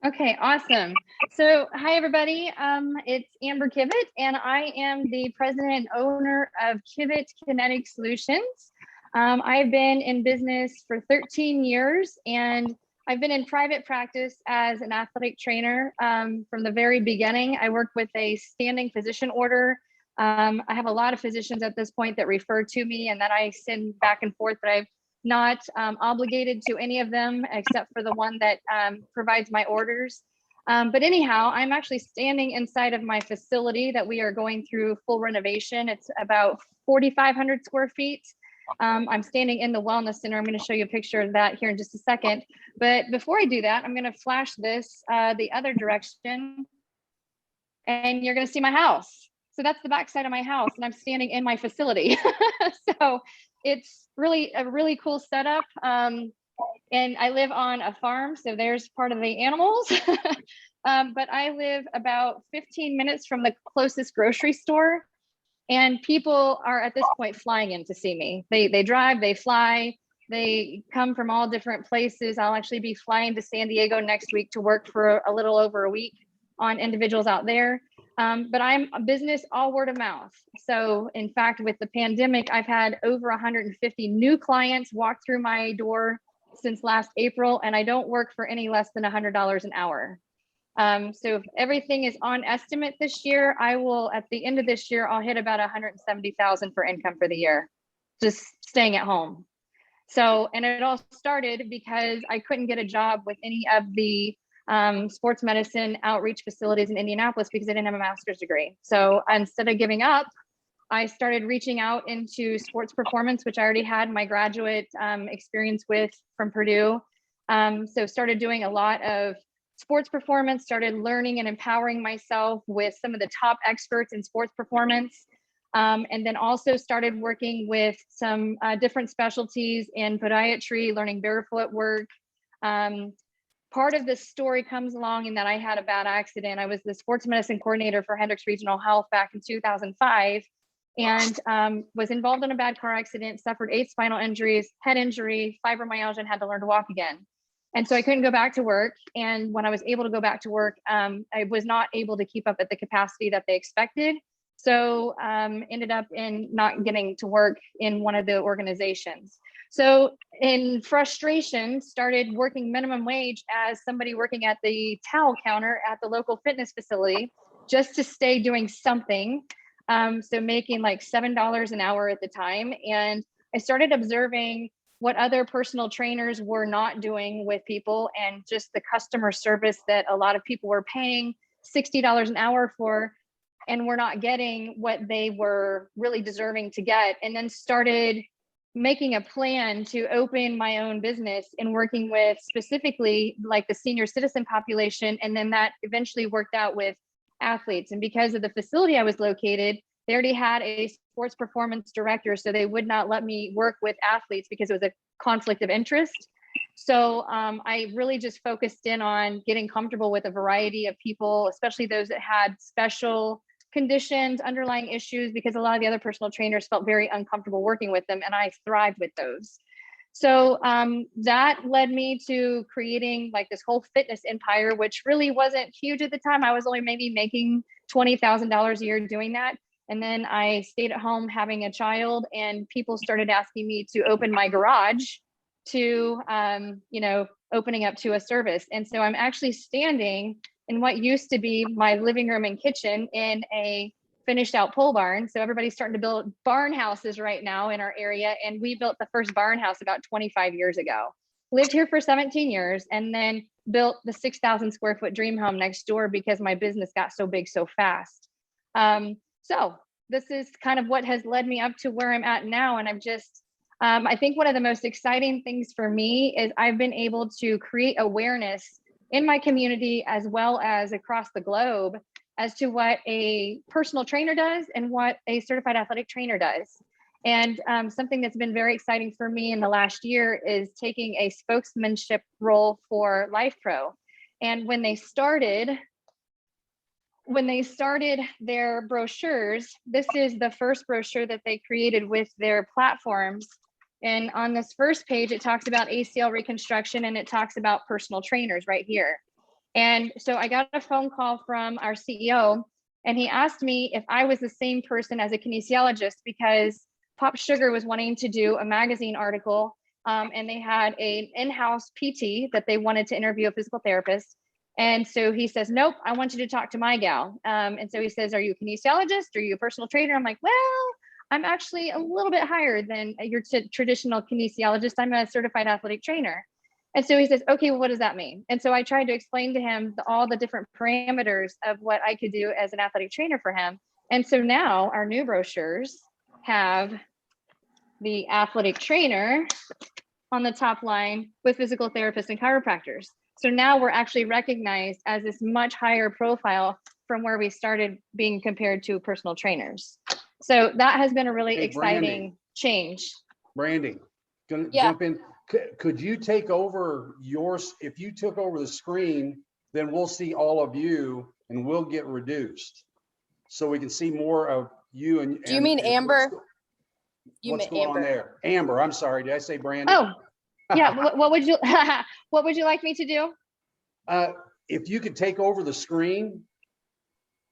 Okay, awesome. So hi, everybody. It's Amber Kivett, and I am the president and owner of Kivett Kinetic Solutions. I've been in business for 13 years, and I've been in private practice as an athletic trainer from the very beginning. I work with a standing physician order. I have a lot of physicians at this point that refer to me and that I send back and forth, but I've not obligated to any of them except for the one that provides my orders. But anyhow, I'm actually standing inside of my facility that we are going through full renovation. It's about 4,500 square feet. I'm standing in the wellness center. I'm going to show you a picture of that here in just a second. But before I do that, I'm going to flash this the other direction, and you're going to see my house. So that's the back side of my house, and I'm standing in my facility. So it's really a really cool setup. And I live on a farm, so there's part of the animals. But I live about 15 minutes from the closest grocery store, and people are at this point flying in to see me. They drive, they fly, they come from all different places. I'll actually be flying to San Diego next week to work for a little over a week on individuals out there. But I'm a business all word of mouth. So in fact, with the pandemic, I've had over 150 new clients walk through my door since last April, and I don't work for any less than $100 an hour. So if everything is on estimate this year, I will, at the end of this year, I'll hit about 170,000 for income for the year, just staying at home. So, and it all started because I couldn't get a job with any of the sports medicine outreach facilities in Indianapolis because I didn't have a master's degree. So instead of giving up, I started reaching out into sports performance, which I already had my graduate experience with from Purdue. So started doing a lot of sports performance, started learning and empowering myself with some of the top experts in sports performance. And then also started working with some different specialties in podiatry, learning barefoot work. Part of this story comes along in that I had a bad accident. I was the sports medicine coordinator for Hendricks Regional Health back in 2005 and was involved in a bad car accident, suffered 8 spinal injuries, head injury, fibromyalgia, and had to learn to walk again. And so I couldn't go back to work. And when I was able to go back to work, I was not able to keep up at the capacity that they expected. So ended up in not getting to work in one of the organizations. So in frustration, started working minimum wage as somebody working at the towel counter at the local fitness facility just to stay doing something. So making like $7 an hour at the time. And I started observing what other personal trainers were not doing with people and just the customer service that a lot of people were paying $60 an hour for and were not getting what they were really deserving to get. And then started making a plan to open my own business and working with specifically like the senior citizen population. And then that eventually worked out with athletes. And because of the facility I was located, they already had a sports performance director. So they would not let me work with athletes because it was a conflict of interest. So I really just focused in on getting comfortable with a variety of people, especially those that had special conditions, underlying issues, because a lot of the other personal trainers felt very uncomfortable working with them, and I thrived with those. So that led me to creating like this whole fitness empire, which really wasn't huge at the time. I was only maybe making $20,000 a year doing that. And then I stayed at home having a child, and people started asking me to open my garage to, opening up to a service. And so I'm actually standing in what used to be my living room and kitchen in a finished out pole barn. So everybody's starting to build barn houses right now in our area. And we built the first barn house about 25 years ago. Lived here for 17 years and then built the 6,000 square foot dream home next door because my business got so big so fast. So this is kind of what has led me up to where I'm at now. And I've just, I think one of the most exciting things for me is I've been able to create awareness in my community as well as across the globe as to what a personal trainer does and what a certified athletic trainer does. And something that's been very exciting for me in the last year is taking a spokesmanship role for LifePro. And when they started their brochures, this is the first brochure that they created with their platforms. And on this first page, it talks about ACL reconstruction and it talks about personal trainers right here. And so I got a phone call from our CEO, and he asked me if I was the same person as a kinesiologist, because Pop Sugar was wanting to do a magazine article, and they had an in-house PT that they wanted to interview a physical therapist. And so he says, nope, I want you to talk to my gal. And so he says, are you a kinesiologist? Are you a personal trainer? I'm like, well, I'm actually a little bit higher than your traditional kinesiologist. I'm a certified athletic trainer. And so he says, okay, well, what does that mean? And so I tried to explain to him all the different parameters of what I could do as an athletic trainer for him. And so now our new brochures have the athletic trainer on the top line with physical therapists and chiropractors. So now we're actually recognized as this much higher profile from where we started being compared to personal trainers. So that has been a really exciting change. Brandy, gonna jump in. Could you take over yours? If you took over the screen, then we'll see all of you and we'll get reduced. So we can see more of you. And do you mean Amber? What's going on there? Amber, I'm sorry. Did I say Brandy? Oh, yeah. what would you what would you like me to do? If you could take over the screen.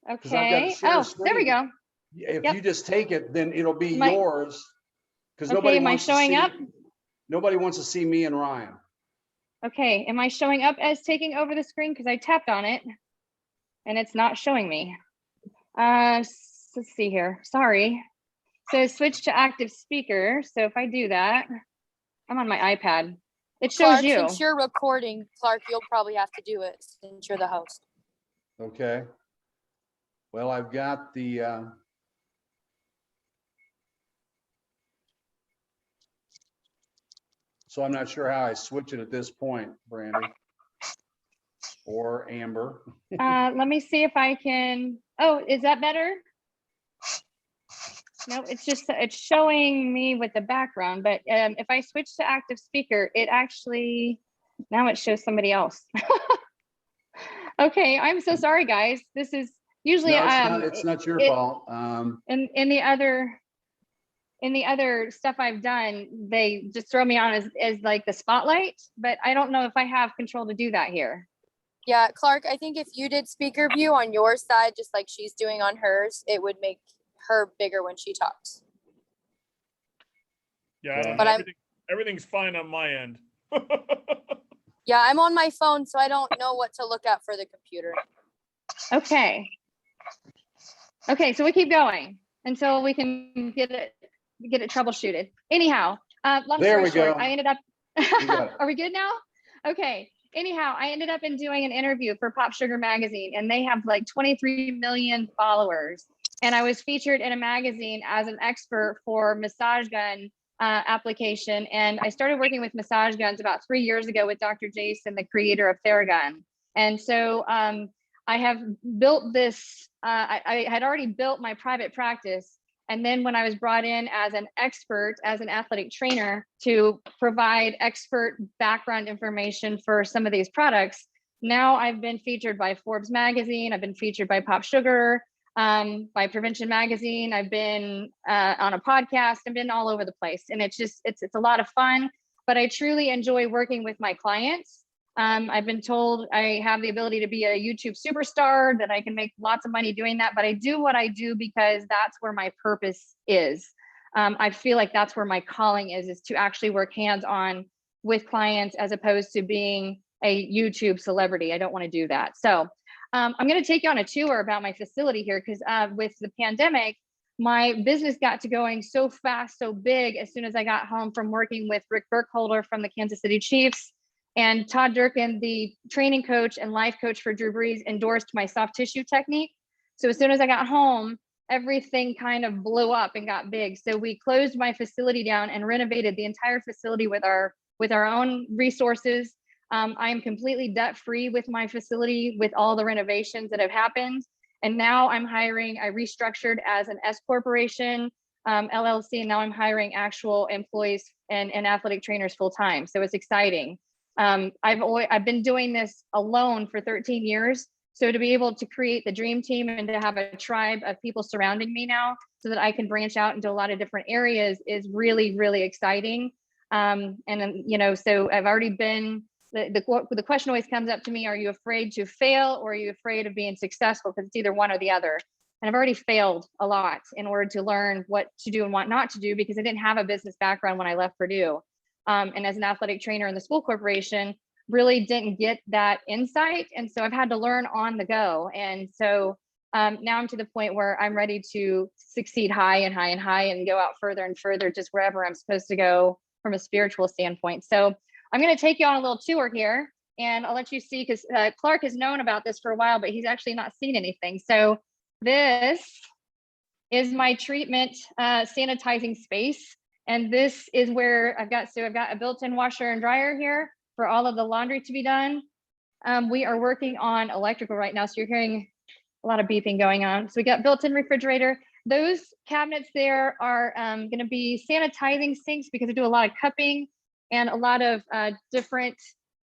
Okay. Oh, there we go. If you just take it, then it'll be yours. Because okay, nobody am I showing up? Nobody wants to see me and Ryan. Okay, am I showing up as taking over the screen? Because I tapped on it and it's not showing me. Let's see here. Sorry. So switch to active speaker. So if I do that, I'm on my iPad. It shows Clark, you. Since you're recording, Clark, you'll probably have to do it since you're the host. Okay. Well, I've got the so I'm not sure how I switch it at this point, Brandy or Amber. Let me see if I can. Oh, is that better? No, it's showing me with the background, but if I switch to active speaker, it actually, now it shows somebody else. Okay, I'm so sorry, guys. This is usually no, it's not your fault. In the other stuff I've done, they just throw me on as like the spotlight, but I don't know if I have control to do that here. Yeah, Clark, I think if you did speaker view on your side, just like she's doing on hers, it would make her bigger when she talks. Yeah, but everything's fine on my end. Yeah, I'm on my phone, so I don't know what to look at for the computer. Okay. Okay, so we keep going until we can get it troubleshooted. Anyhow, long there story we short, go. I ended up. Are we good now? Okay. Anyhow, I ended up doing an interview for Pop Sugar magazine, and they have like 23 million followers. And I was featured in a magazine as an expert for massage gun application. And I started working with massage guns about 3 years ago with Dr. Jason, the creator of Theragun. And so I have built this, I had already built my private practice. And then when I was brought in as an expert, as an athletic trainer to provide expert background information for some of these products, now I've been featured by Forbes magazine. I've been featured by Pop Sugar, by Prevention magazine. I've been on a podcast. I've been all over the place, and it's a lot of fun, but I truly enjoy working with my clients. I've been told I have the ability to be a YouTube superstar, that I can make lots of money doing that, but I do what I do because that's where my purpose is. I feel like that's where my calling is to actually work hands-on with clients as opposed to being a YouTube celebrity. I don't want to do that. So I'm going to take you on a tour about my facility here, because with the pandemic, my business got to going so fast, so big as soon as I got home from working with Rick Burkholder from the Kansas City Chiefs. And Todd Durkin, the training coach and life coach for Drew Brees, endorsed my soft tissue technique. So as soon as I got home, everything kind of blew up and got big. So we closed my facility down and renovated the entire facility with our own resources. I am completely debt-free with my facility with all the renovations that have happened. And now I'm hiring, I restructured as an S corporation, LLC, and now I'm hiring actual employees and athletic trainers full-time. So it's exciting. I've been doing this alone for 13 years. So to be able to create the dream team and to have a tribe of people surrounding me now so that I can branch out into a lot of different areas is really, really exciting. And then, so I've already been the question always comes up to me, are you afraid to fail or are you afraid of being successful? Because it's either one or the other. And I've already failed a lot in order to learn what to do and what not to do, because I didn't have a business background when I left Purdue. And as an athletic trainer in the school corporation, really didn't get that insight. And so I've had to learn on the go. And so now I'm to the point where I'm ready to succeed high and high and high and go out further and further, just wherever I'm supposed to go from a spiritual standpoint. So I'm going to take you on a little tour here, and I'll let you see, because Clark has known about this for a while, but he's actually not seen anything. So this is my treatment sanitizing space. And this is where I've got a built-in washer and dryer here for all of the laundry to be done. We are working on electrical right now, so you're hearing a lot of beeping going on. So we got built-in refrigerator. Those cabinets there are going to be sanitizing sinks, because we do a lot of cupping and a lot of different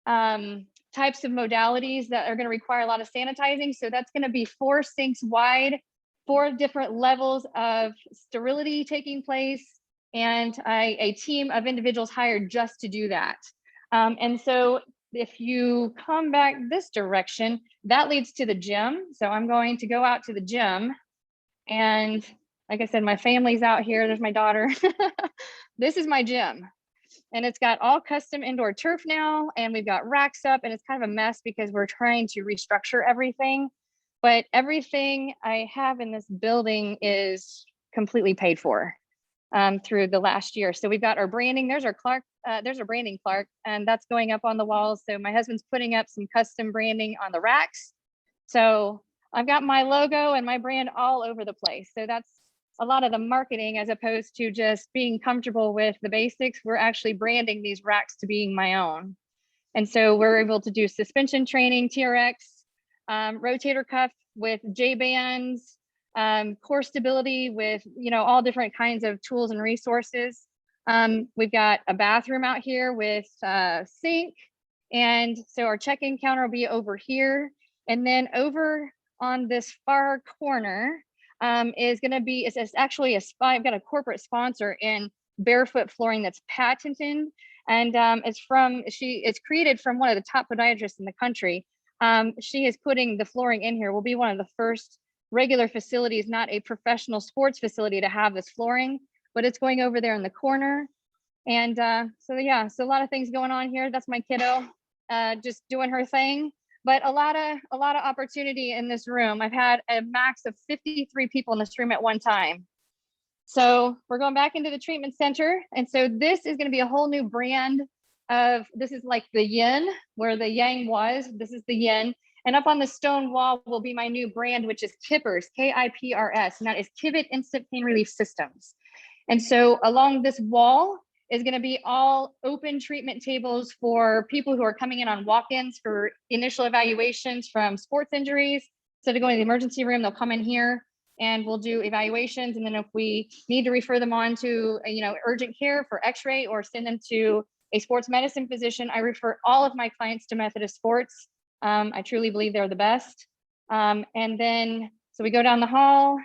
types of modalities that are going to require a lot of sanitizing. So that's going to be 4 sinks wide, 4 different levels of sterility taking place, and a team of individuals hired just to do that. And so if you come back this direction, that leads to the gym. So I'm going to go out to the gym. And like I said, my family's out here. There's my daughter. This is my gym. And it's got all custom indoor turf now. And we've got racks up, and it's kind of a mess because we're trying to restructure everything. But everything I have in this building is completely paid for through the last year. So we've got our branding. There's our Clark. There's our branding, Clark, and that's going up on the walls. So my husband's putting up some custom branding on the racks. So I've got my logo and my brand all over the place. So that's a lot of the marketing, as opposed to just being comfortable with the basics. We're actually branding these racks to being my own. And so we're able to do suspension training, TRX, rotator cuff with J-bands, core stability with, all different kinds of tools and resources. We've got a bathroom out here with sink. And so our check-in counter will be over here. And then over on this far corner is going to be, it's actually I've got a corporate sponsor in barefoot flooring that's patented. And it's created from one of the top podiatrists in the country. She is putting the flooring in here. We'll be one of the first regular facilities, not a professional sports facility, to have this flooring, but it's going over there in the corner. And so a lot of things going on here. That's my kiddo just doing her thing, but a lot of opportunity in this room. I've had a max of 53 people in this room at one time. So we're going back into the treatment center. And so this is going to be a whole new brand this is like the yin, where the yang was. This is the yin. And up on the stone wall will be my new brand, which is Kippers, K-I-P-R-S. And that is Kivett Instant Pain Relief Systems. And so along this wall is going to be all open treatment tables for people who are coming in on walk-ins for initial evaluations from sports injuries. Instead of going to the emergency room, they'll come in here and we'll do evaluations. And then if we need to refer them on to urgent care for x-ray or send them to a sports medicine physician, I refer all of my clients to Methodist Sports. I truly believe they're the best. And then, so we go down the hall,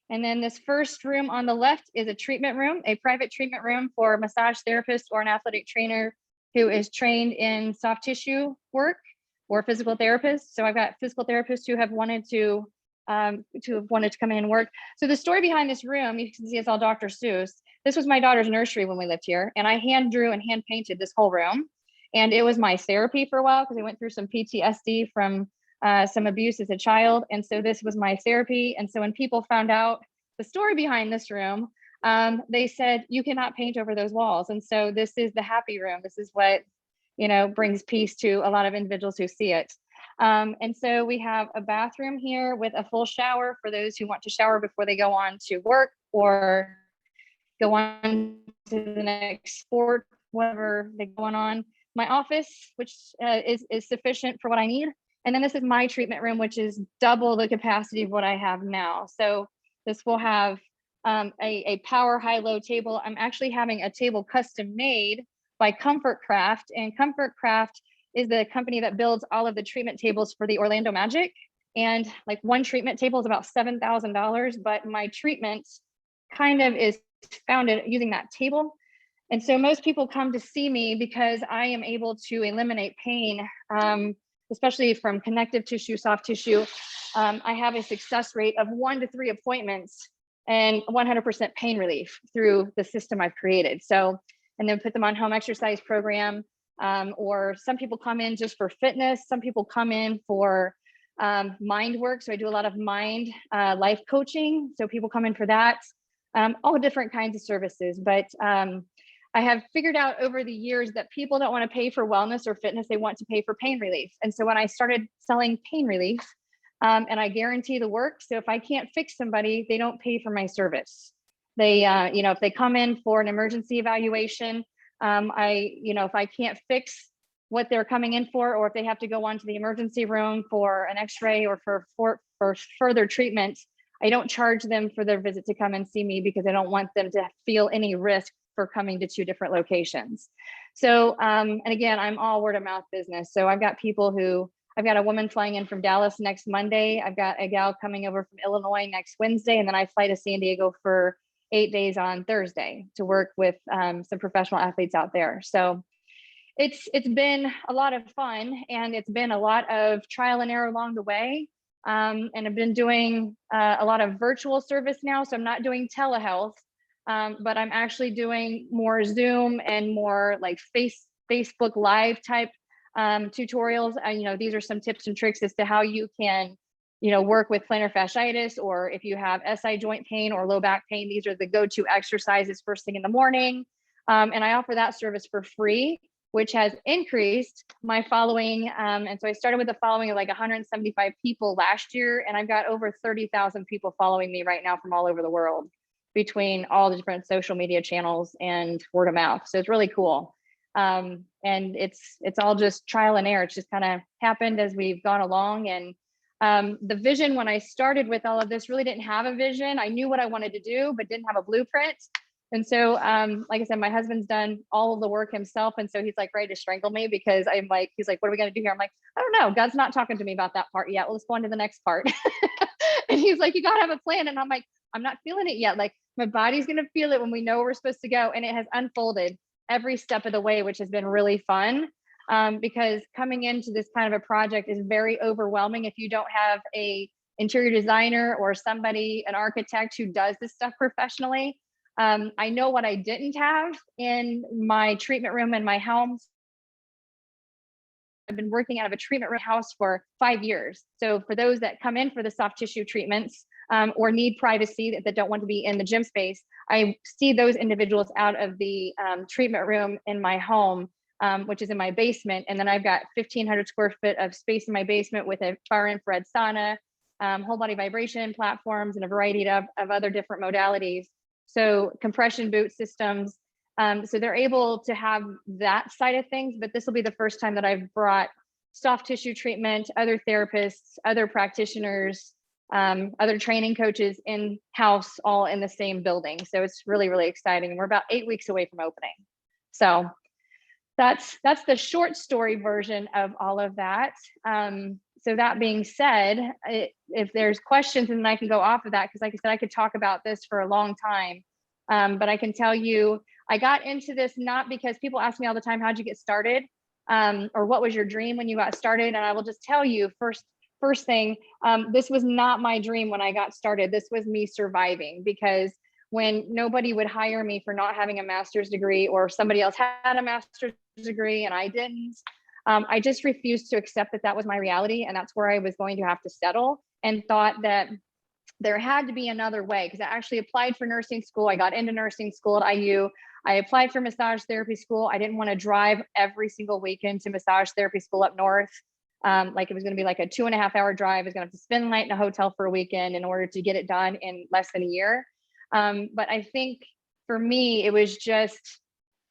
and then this first room on the left is a treatment room, a private treatment room for a massage therapist or an athletic trainer who is trained in soft tissue work, or physical therapists. So I've got physical therapists who have wanted to come in and work. So the story behind this room, you can see it's all Dr. Seuss. This was my daughter's nursery when we lived here, and I hand drew and hand painted this whole room. And it was my therapy for a while because I went through some PTSD from some abuse as a child. And so this was my therapy. And so when people found out the story behind this room, they said, you cannot paint over those walls. And so this is the happy room. This is what, brings peace to a lot of individuals who see it. And so we have a bathroom here with a full shower for those who want to shower before they go on to work or go on to the next sport, whatever they're going on. My office, which is sufficient for what I need. And then this is my treatment room, which is double the capacity of what I have now. So this will have a power high-low table. I'm actually having a table custom made by Comfort Craft, and Comfort Craft is the company that builds all of the treatment tables for the Orlando Magic. And like one treatment table is about $7,000, but my treatment kind of is founded using that table. And so most people come to see me because I am able to eliminate pain, especially from connective tissue, soft tissue. I have a success rate of 1 to 3 appointments and 100% pain relief through the system I've created. So, and then put them on home exercise program, or some people come in just for fitness. Some people come in for mind work. So I do a lot of mind life coaching. So people come in for that, all different kinds of services. But I have figured out over the years that people don't want to pay for wellness or fitness. They want to pay for pain relief. And so when I started selling pain relief, and I guarantee the work. So if I can't fix somebody, they don't pay for my service. They, if they come in for an emergency evaluation, if I can't fix what they're coming in for, or if they have to go on to the emergency room for an x-ray or for further treatment, I don't charge them for their visit to come and see me because I don't want them to feel any risk for coming to 2 different locations. So, and again, I'm all word of mouth business. So I've got I've got a woman flying in from Dallas next Monday. I've got a gal coming over from Illinois next Wednesday. And then I fly to San Diego for 8 days on Thursday to work with some professional athletes out there. So it's been a lot of fun, and it's been a lot of trial and error along the way. And I've been doing a lot of virtual service now. So I'm not doing telehealth, but I'm actually doing more Zoom and more like Facebook Live type tutorials. These are some tips and tricks as to how you can, work with plantar fasciitis, or if you have SI joint pain or low back pain, these are the go-to exercises first thing in the morning. And I offer that service for free, which has increased my following. And so I started with a following of like 175 people last year, and I've got over 30,000 people following me right now from all over the world between all the different social media channels and word of mouth. So it's really cool. And it's all just trial and error. It's just kind of happened as we've gone along. And the vision when I started with all of this really didn't have a vision. I knew what I wanted to do, but didn't have a blueprint. And so, like I said, my husband's done all of the work himself. And so he's like ready to strangle me because he's like, what are we going to do here? I'm like, I don't know. God's not talking to me about that part yet. Well, let's go on to the next part. And he's like, you got to have a plan. And I'm like, I'm not feeling it yet. Like my body's going to feel it when we know where we're supposed to go. And it has unfolded every step of the way, which has been really fun. Because coming into this kind of a project is very overwhelming if you don't have a interior designer or somebody, an architect who does this stuff professionally. I know what I didn't have in my treatment room in my home. I've been working out of a treatment room house for 5 years. So for those that come in for the soft tissue treatments, or need privacy that don't want to be in the gym space, I see those individuals out of the treatment room in my home, which is in my basement. And then I've got 1,500 square foot of space in my basement with a far infrared sauna, whole body vibration platforms, and a variety of other different modalities. So compression boot systems. So they're able to have that side of things, but this will be the first time that I've brought soft tissue treatment, other therapists, other practitioners, other training coaches in-house, all in the same building. So it's really, really exciting. We're about 8 weeks away from opening. So that's the short story version of all of that. So that being said, if there's questions, and I can go off of that, because like I said, I could talk about this for a long time. But I can tell you, I got into this not because people ask me all the time, how'd you get started? Or what was your dream when you got started? And I will just tell you first thing, this was not my dream when I got started. This was me surviving, because when nobody would hire me for not having a master's degree, or somebody else had a master's degree and I didn't, I just refused to accept that was my reality. And that's where I was going to have to settle, and thought that there had to be another way, because I actually applied for nursing school. I got into nursing school at IU. I applied for massage therapy school. I didn't want to drive every single weekend to massage therapy school up north. Like it was going to be like a 2.5-hour drive. I was going to have to spend the night in a hotel for a weekend in order to get it done in less than a year. But I think for me, it was just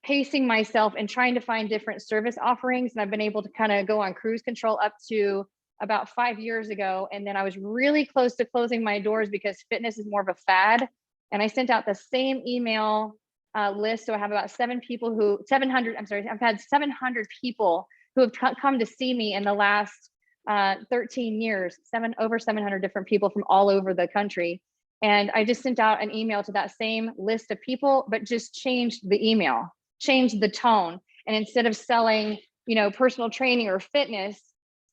pacing myself and trying to find different service offerings. And I've been able to kind of go on cruise control up to about 5 years ago. And then I was really close to closing my doors because fitness is more of a fad. And I sent out the same email list. So I have about 700 people I've had 700 people who have come to see me in the last 13 years, over 700 different people from all over the country. And I just sent out an email to that same list of people, but just changed the email. changed the tone. And instead of selling, personal training or fitness,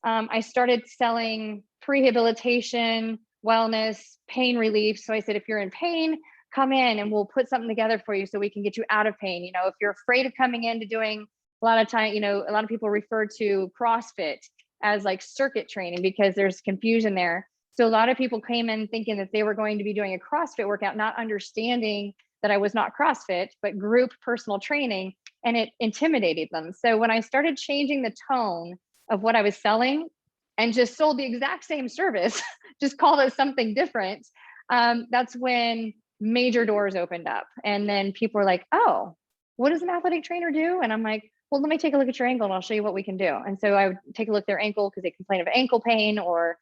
I started selling rehabilitation, wellness, pain relief. So I said, if you're in pain, come in and we'll put something together for you so we can get you out of pain. If you're afraid of coming into doing a lot of time, a lot of people refer to CrossFit as like circuit training because there's confusion there. So a lot of people came in thinking that they were going to be doing a CrossFit workout, not understanding that I was not CrossFit, but group personal training, and it intimidated them. So when I started changing the tone of what I was selling and just sold the exact same service, just called it something different, that's when major doors opened up. And then people were like, oh, what does an athletic trainer do? And I'm like, well, let me take a look at your ankle and I'll show you what we can do. And so I would take a look at their ankle because they complain of ankle pain, or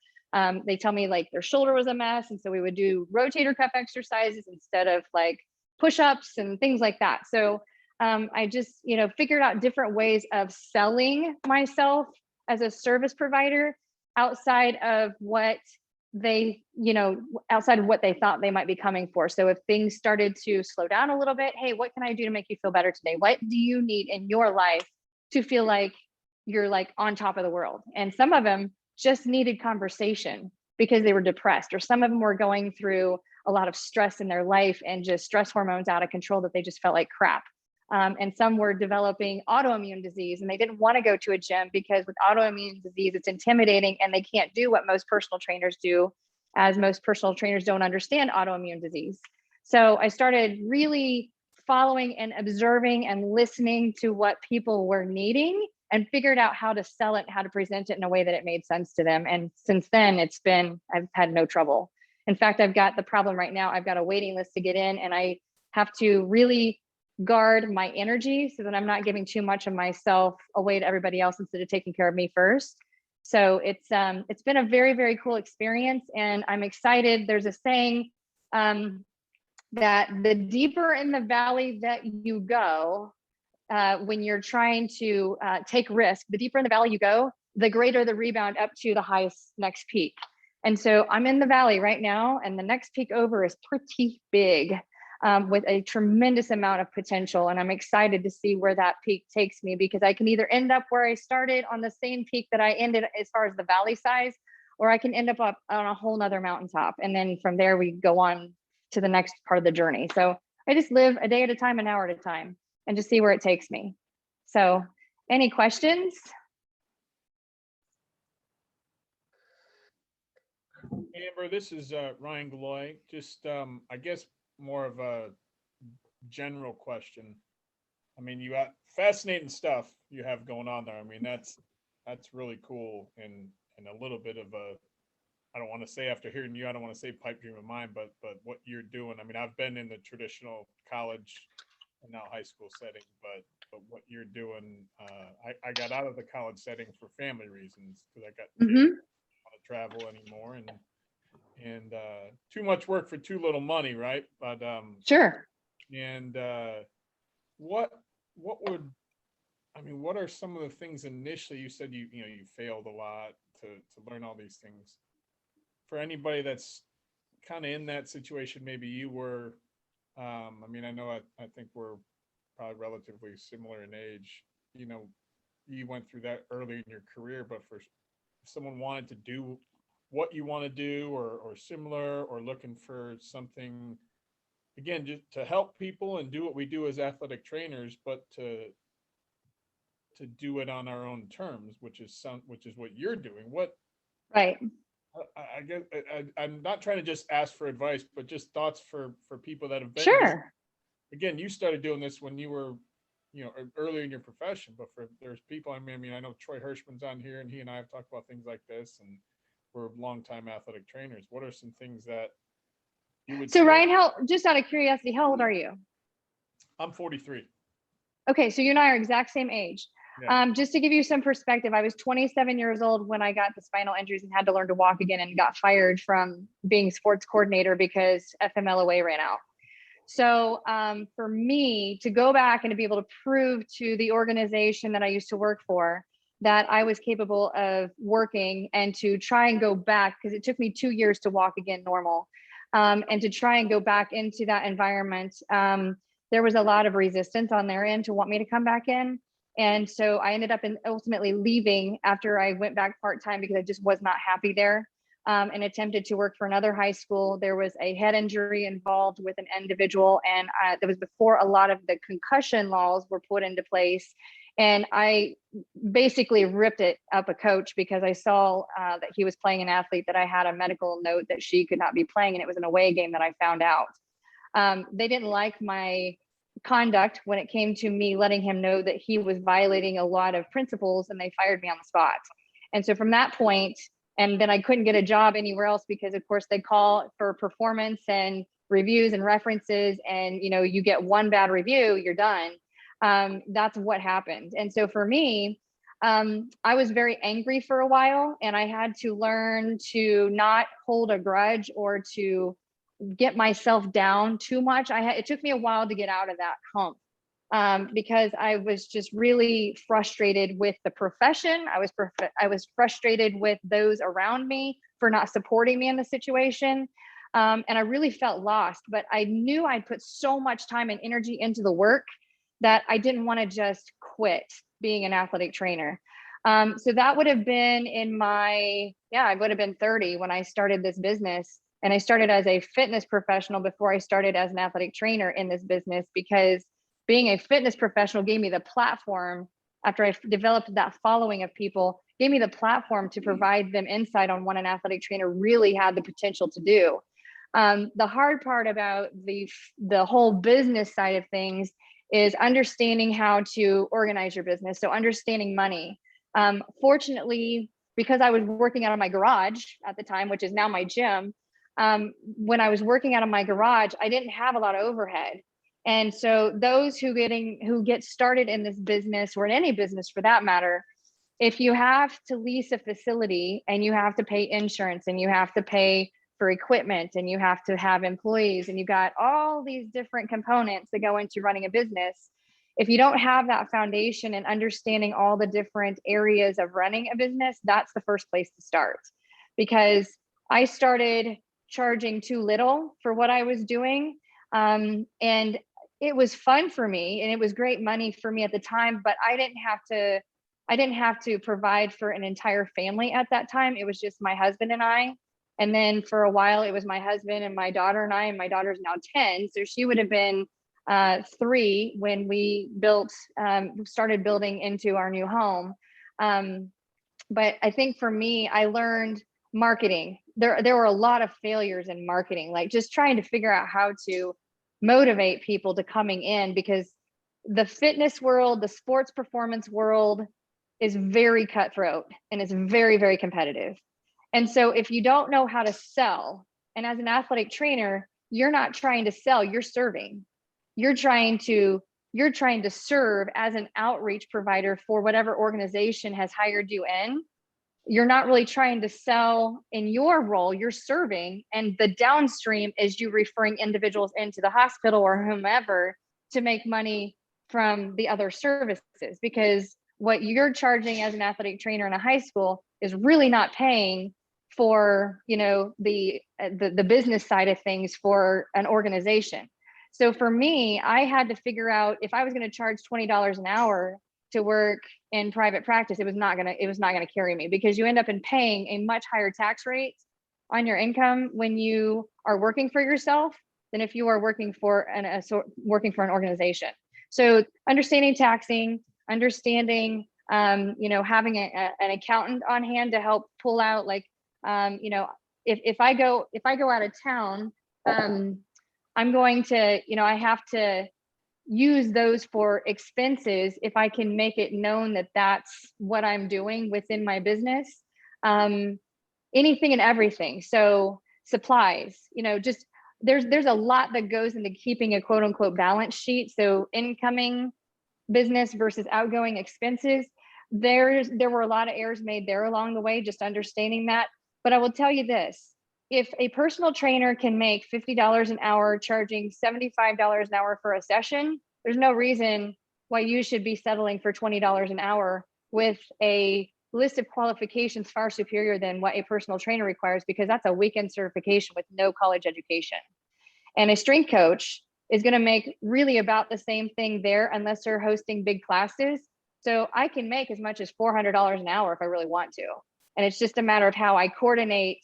they tell me like their shoulder was a mess. And so we would do rotator cuff exercises instead of like push-ups and things like that. So I just, figured out different ways of selling myself as a service provider outside of what they, outside of what they thought they might be coming for. So if things started to slow down a little bit, hey, what can I do to make you feel better today? What do you need in your life to feel like you're like on top of the world? And some of them just needed conversation because they were depressed, or some of them were going through a lot of stress in their life and just stress hormones out of control that they just felt like crap. And some were developing autoimmune disease and they didn't want to go to a gym because with autoimmune disease, it's intimidating and they can't do what most personal trainers do, as most personal trainers don't understand autoimmune disease. So I started really following and observing and listening to what people were needing and figured out how to sell it, how to present it in a way that it made sense to them. And since then, I've had no trouble. In fact, I've got the problem right now. I've got a waiting list to get in, and I have to really guard my energy so that I'm not giving too much of myself away to everybody else instead of taking care of me first. So it's been a very, very cool experience, and I'm excited. There's a saying that the deeper in the valley that you go, when you're trying to take risk, the deeper in the valley you go, the greater the rebound up to the highest next peak. And so I'm in the valley right now, and the next peak over is pretty big, with a tremendous amount of potential. And I'm excited to see where that peak takes me, because I can either end up where I started on the same peak that I ended as far as the valley size, or I can end up on a whole nother mountaintop. And then from there, we go on to the next part of the journey. So I just live a day at a time, an hour at a time, and just see where it takes me. So any questions? Amber, this is Ryan Galloy. Just, I guess, more of a general question. I mean, you have fascinating stuff you have going on there. I mean, that's really cool, and a little bit of a, I don't want to say, after hearing you, I don't want to say pipe dream of mine, but what you're doing. I mean, I've been in the traditional college and now high school setting, but what you're doing, I got out of the college setting for family reasons, because I got I don't want to travel anymore, and too much work for too little money, right? But Sure. And what would, I mean, what are some of the things initially? You said you failed a lot to learn all these things. For anybody that's kind of in that situation, maybe you were. I mean, I know I think we're probably relatively similar in age. You went through that early in your career, but if someone wanted to do what you want to do, or similar, or looking for something, again, just to help people and do what we do as athletic trainers, but to do it on our own terms, which is what you're doing. What, right. I guess I'm not trying to just ask for advice, but just thoughts for people that have been. Sure. Again, you started doing this when you were, early in your profession, but there's people, I mean, I know Troy Hirschman's on here, and he and I have talked about things like this, and we're longtime athletic trainers. What are some things that you would say? So Ryan, just out of curiosity, how old are you? I'm 43. Okay, so you and I are exact same age. Yeah. Just to give you some perspective, I was 27 years old when I got the spinal injuries and had to learn to walk again, and got fired from being sports coordinator because FMLA ran out. So for me to go back and to be able to prove to the organization that I used to work for that I was capable of working, and to try and go back, because it took me 2 years to walk again normal, and to try and go back into that environment, there was a lot of resistance on their end to want me to come back in. And so I ended up ultimately leaving after I went back part-time because I just was not happy there, and attempted to work for another high school. There was a head injury involved with an individual, and that was before a lot of the concussion laws were put into place. And I basically ripped it up a coach because I saw that he was playing an athlete that I had a medical note that she could not be playing, and it was an away game that I found out. They didn't like my conduct when it came to me letting him know that he was violating a lot of principles, and they fired me on the spot. And so from that point, and then I couldn't get a job anywhere else because of course they call for performance and reviews and references, and you know, you get one bad review, you're done. That's what happened. And so for me, I was very angry for a while, and I had to learn to not hold a grudge or to get myself down too much. It took me a while to get out of that hump, because I was just really frustrated with the profession. I was frustrated with those around me for not supporting me in the situation. And I really felt lost, but I knew I'd put so much time and energy into the work that I didn't want to just quit being an athletic trainer. So that would have been I would have been 30 when I started this business. And I started as a fitness professional before I started as an athletic trainer in this business, because being a fitness professional gave me the platform, after I developed that following of people, gave me the platform to provide them insight on what an athletic trainer really had the potential to do. The hard part about the whole business side of things is understanding how to organize your business. So understanding money. Fortunately, because I was working out of my garage at the time, which is now my gym, when I was working out of my garage, I didn't have a lot of overhead. And so those who get started in this business, or in any business for that matter, if you have to lease a facility and you have to pay insurance and you have to pay for equipment and you have to have employees and you've got all these different components that go into running a business, if you don't have that foundation and understanding all the different areas of running a business, that's the first place to start. Because I started charging too little for what I was doing. And it was fun for me and it was great money for me at the time, but I didn't have to provide for an entire family at that time. It was just my husband and I. And then for a while it was my husband and my daughter and I, and my daughter's now 10. So she would have been 3 when we started building into our new home. But I think for me, I learned marketing. There were a lot of failures in marketing, like just trying to figure out how to motivate people to coming in, because the fitness world, the sports performance world is very cutthroat and it's very, very competitive. And so if you don't know how to sell, and as an athletic trainer, you're not trying to sell, you're serving. You're trying to serve as an outreach provider for whatever organization has hired you in. You're not really trying to sell in your role, you're serving. And the downstream is you referring individuals into the hospital or whomever to make money from the other services. Because what you're charging as an athletic trainer in a high school is really not paying for, you know, the business side of things for an organization. So for me, I had to figure out if I was going to charge $20 an hour to work in private practice, it was not going to carry me, because you end up in paying a much higher tax rate on your income when you are working for yourself than if you are working for an organization. So understanding taxing, understanding, having an accountant on hand to help pull out, like, if I go out of town, I'm going to, I have to use those for expenses if I can make it known that that's what I'm doing within my business. Anything and everything. So supplies, just there's a lot that goes into keeping a quote unquote balance sheet. So incoming business versus outgoing expenses. There were a lot of errors made there along the way, just understanding that. But I will tell you this, if a personal trainer can make $50 an hour, charging $75 an hour for a session, there's no reason why you should be settling for $20 an hour with a list of qualifications far superior than what a personal trainer requires, because that's a weekend certification with no college education. And a strength coach is going to make really about the same thing there unless they're hosting big classes. So I can make as much as $400 an hour if I really want to. And it's just a matter of how I coordinate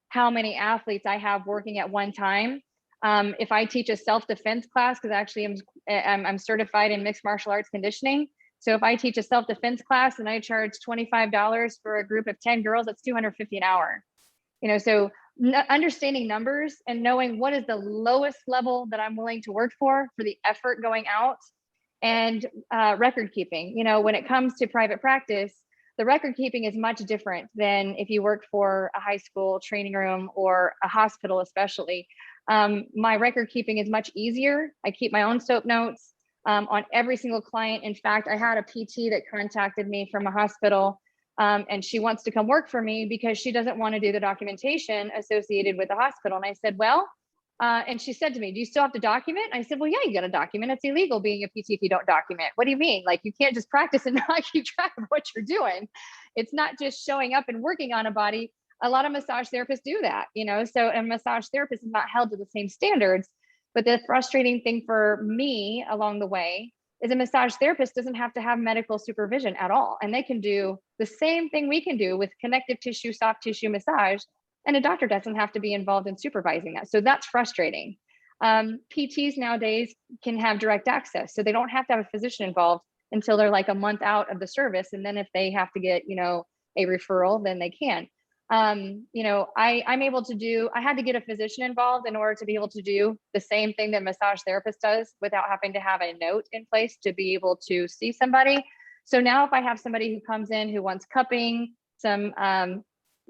how many athletes I have working at one time. If I teach a self-defense class, because actually I'm certified in mixed martial arts conditioning. So if I teach a self-defense class and I charge $25 for a group of 10 girls, that's $250 an hour. So understanding numbers and knowing what is the lowest level that I'm willing to work for the effort going out, and record keeping. When it comes to private practice, the record keeping is much different than if you work for a high school training room or a hospital, especially. My record keeping is much easier. I keep my own soap notes on every single client. In fact, I had a PT that contacted me from a hospital, and she wants to come work for me because she doesn't want to do the documentation associated with the hospital. And I said, well, and she said to me, do you still have to document? I said, well, yeah, you got to document. It's illegal being a PT if you don't document. What do you mean? Like, you can't just practice and not keep track of what you're doing. It's not just showing up and working on a body. A lot of massage therapists do that, so a massage therapist is not held to the same standards. But the frustrating thing for me along the way is a massage therapist doesn't have to have medical supervision at all. And they can do the same thing we can do with connective tissue, soft tissue massage. And a doctor doesn't have to be involved in supervising that. So that's frustrating. PTs nowadays can have direct access. So they don't have to have a physician involved until they're like a month out of the service. And then if they have to get, a referral, then they can. I'm able to do, I had to get a physician involved in order to be able to do the same thing that massage therapist does without having to have a note in place to be able to see somebody. So now if I have somebody who comes in who wants cupping, some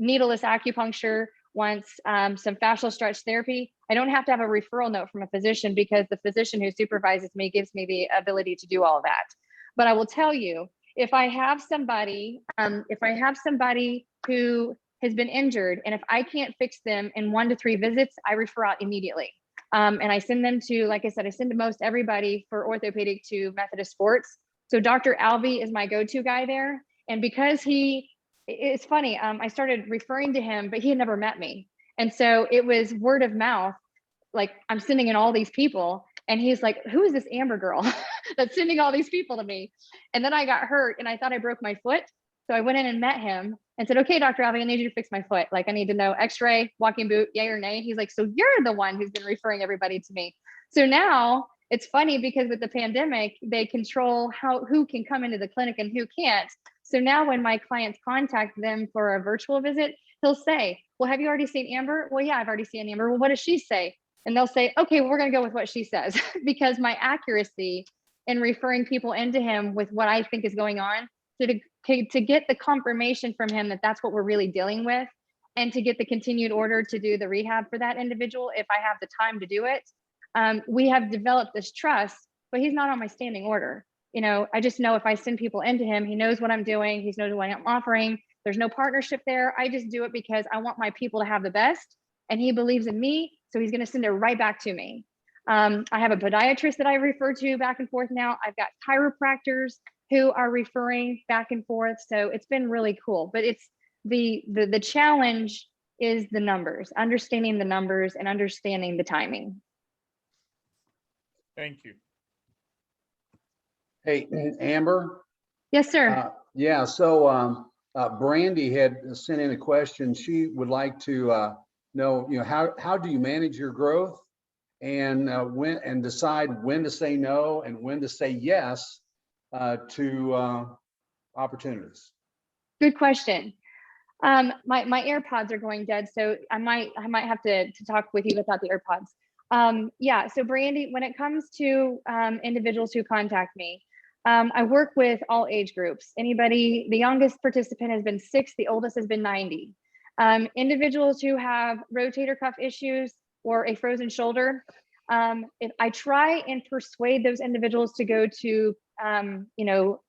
needleless acupuncture, wants some fascial stretch therapy, I don't have to have a referral note from a physician because the physician who supervises me gives me the ability to do all of that. But I will tell you, if I have somebody who has been injured, and if I can't fix them in 1 to 3 visits, I refer out immediately. And I send them to, like I said, I send to most everybody for orthopedic to Methodist Sports. So Dr. Alvey is my go-to guy there. And because it's funny, I started referring to him, but he had never met me. And so it was word of mouth. Like, I'm sending in all these people, and he's like, who is this Amber girl that's sending all these people to me? And then I got hurt and I thought I broke my foot. So I went in and met him and said, okay, Dr. Alvey, I need you to fix my foot. Like, I need to know x-ray, walking boot, yay or nay. He's like, so you're the one who's been referring everybody to me. So now it's funny because with the pandemic, they control who can come into the clinic and who can't. So now when my clients contact them for a virtual visit, he'll say, well, have you already seen Amber? Well, yeah, I've already seen Amber. Well, what does she say? And they'll say, okay, well, we're going to go with what she says because my accuracy in referring people into him with what I think is going on, to get the confirmation from him that that's what we're really dealing with, and to get the continued order to do the rehab for that individual if I have the time to do it. We have developed this trust, but he's not on my standing order. I just know if I send people into him, he knows what I'm doing. He knows what I'm offering. There's no partnership there. I just do it because I want my people to have the best, and he believes in me. So he's going to send it right back to me. I have a podiatrist that I refer to back and forth now. I've got chiropractors who are referring back and forth. So it's been really cool, but it's the challenge is the numbers, understanding the numbers and understanding the timing. Thank you. Hey, Amber. Yes, sir. Yeah, so Brandy had sent in a question. She would like to know, how do you manage your growth, and when, and decide when to say no and when to say yes to opportunities? Good question. My AirPods are going dead, so I might have to talk with you without the AirPods. Yeah, so Brandy, when it comes to individuals who contact me, I work with all age groups. Anybody, the youngest participant has been 6, the oldest has been 90. Individuals who have rotator cuff issues or a frozen shoulder, if I try and persuade those individuals to go to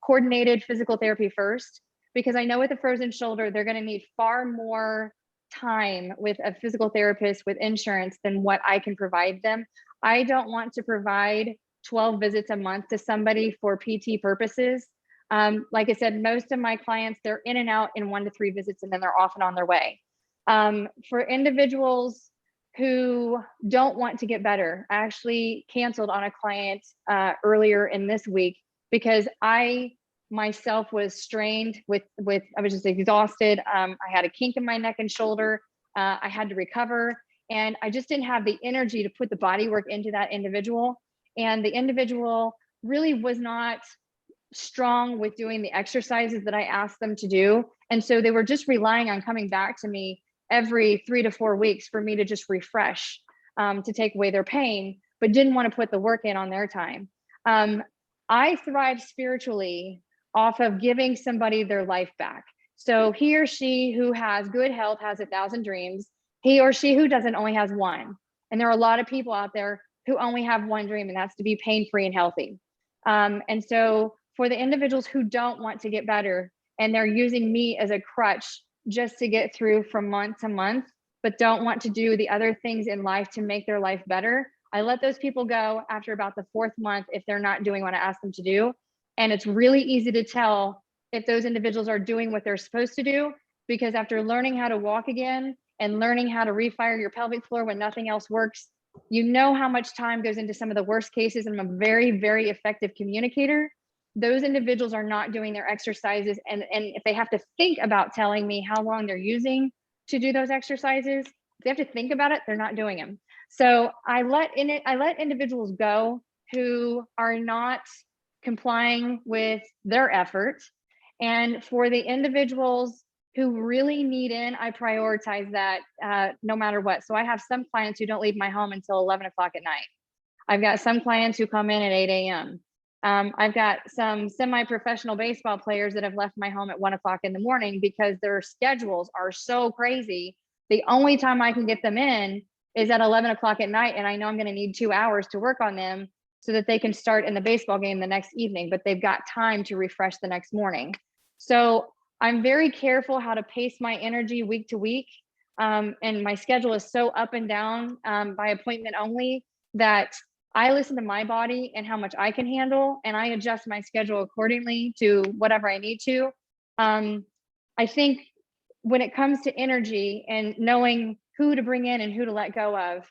coordinated physical therapy first, because I know with a frozen shoulder, they're going to need far more time with a physical therapist with insurance than what I can provide them. I don't want to provide 12 visits a month to somebody for PT purposes. Like I said, most of my clients, they're in and out in 1 to 3 visits, and then they're off and on their way. For individuals who don't want to get better. I actually canceled on a client earlier in this week because I myself was strained with I was just exhausted. I had a kink in my neck and shoulder. I had to recover, and I just didn't have the energy to put the body work into that individual. And the individual really was not strong with doing the exercises that I asked them to do. And so they were just relying on coming back to me every 3 to 4 weeks for me to just refresh, to take away their pain, but didn't want to put the work in on their time. I thrive spiritually off of giving somebody their life back. So he or she who has good health has 1,000 dreams. He or she who doesn't only has one. And there are a lot of people out there who only have one dream, and that's to be pain-free and healthy. And so for the individuals who don't want to get better and they're using me as a crutch just to get through from month to month, but don't want to do the other things in life to make their life better, I let those people go after about the 4th month if they're not doing what I asked them to do. And it's really easy to tell if those individuals are doing what they're supposed to do, because after learning how to walk again and learning how to refire your pelvic floor when nothing else works, you know how much time goes into some of the worst cases. And I'm a very, very effective communicator. Those individuals are not doing their exercises. And if they have to think about telling me how long they're using to do those exercises, if they have to think about it, they're not doing them. So I let individuals go who are not complying with their effort. And for the individuals who really need in, I prioritize that no matter what. So I have some clients who don't leave my home until 11 o'clock at night. I've got some clients who come in at 8 a.m. I've got some semi-professional baseball players that have left my home at 1 o'clock in the morning because their schedules are so crazy. The only time I can get them in is at 11 o'clock at night. And I know I'm going to need 2 hours to work on them so that they can start in the baseball game the next evening, but they've got time to refresh the next morning. So I'm very careful how to pace my energy week to week. And my schedule is so up and down by appointment only that I listen to my body and how much I can handle, and I adjust my schedule accordingly to whatever I need to. I think when it comes to energy and knowing who to bring in and who to let go of,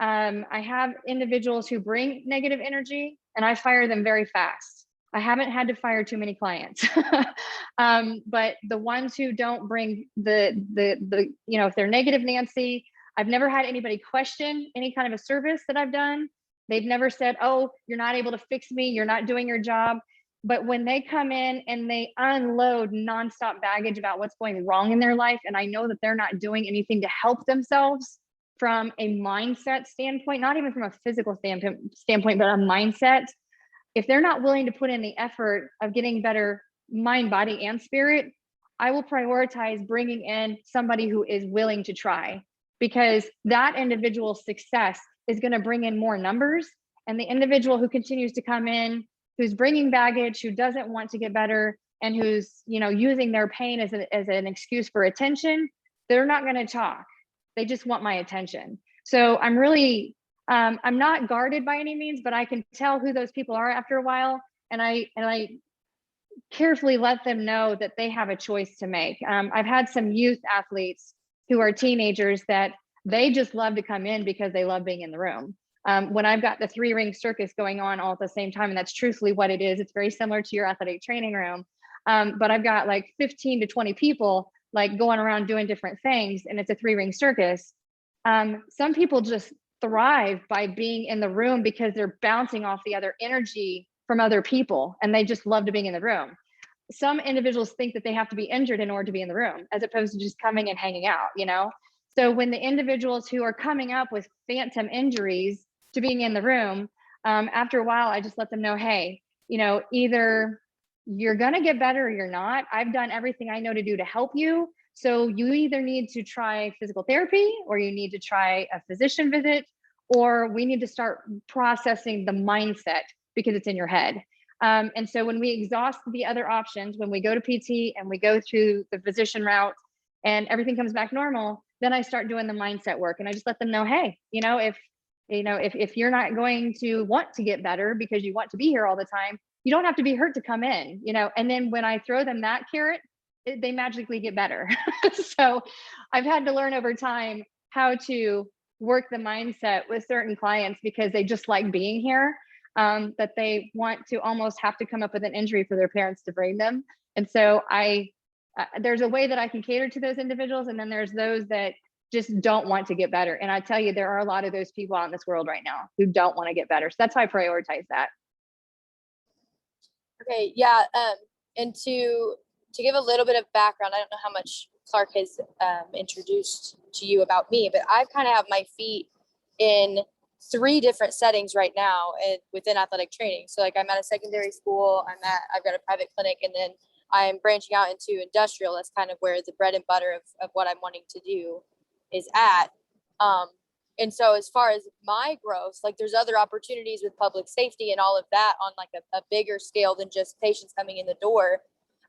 I have individuals who bring negative energy and I fire them very fast. I haven't had to fire too many clients, but the ones who don't bring if they're negative Nancy, I've never had anybody question any kind of a service that I've done. They've never said, oh, you're not able to fix me, you're not doing your job. But when they come in and they unload nonstop baggage about what's going wrong in their life, and I know that they're not doing anything to help themselves from a mindset standpoint, not even from a physical standpoint, but a mindset, if they're not willing to put in the effort of getting better mind, body, and spirit, I will prioritize bringing in somebody who is willing to try, because that individual's success is going to bring in more numbers. And the individual who continues to come in, who's bringing baggage, who doesn't want to get better, and who's using their pain as an excuse for attention, they're not going to talk. They just want my attention. So I'm really, I'm not guarded by any means, but I can tell who those people are after a while. And I carefully let them know that they have a choice to make. I've had some youth athletes who are teenagers that they just love to come in because they love being in the room. When I've got the 3-ring circus going on all at the same time, and that's truthfully what it is, it's very similar to your athletic training room. But I've got like 15 to 20 people like going around doing different things, and it's a 3-ring circus. Some people just thrive by being in the room because they're bouncing off the other energy from other people, and they just love to be in the room. Some individuals think that they have to be injured in order to be in the room, as opposed to just coming and hanging out, So when the individuals who are coming up with phantom injuries to being in the room, after a while, I just let them know, hey, either you're going to get better or you're not. I've done everything I know to do to help you. So you either need to try physical therapy, or you need to try a physician visit, or we need to start processing the mindset because it's in your head. And so when we exhaust the other options, when we go to PT and we go through the physician route and everything comes back normal, then I start doing the mindset work. And I just let them know, hey, if you're not going to want to get better because you want to be here all the time, you don't have to be hurt to come in, and then when I throw them that carrot, they magically get better. So I've had to learn over time how to work the mindset with certain clients because they just like being here, that they want to almost have to come up with an injury for their parents to bring them. And so there's a way that I can cater to those individuals. And then there's those that just don't want to get better. And I tell you, there are a lot of those people out in this world right now who don't want to get better. So that's why I prioritize that. Okay. Yeah. And to give a little bit of background, I don't know how much Clark has introduced to you about me, but I kind of have my feet in 3 different settings right now within athletic training. So like I'm at a secondary school, I've got a private clinic, and then I'm branching out into industrial. That's kind of where the bread and butter of what I'm wanting to do is at. And so as far as my growth, like there's other opportunities with public safety and all of that on like a bigger scale than just patients coming in the door.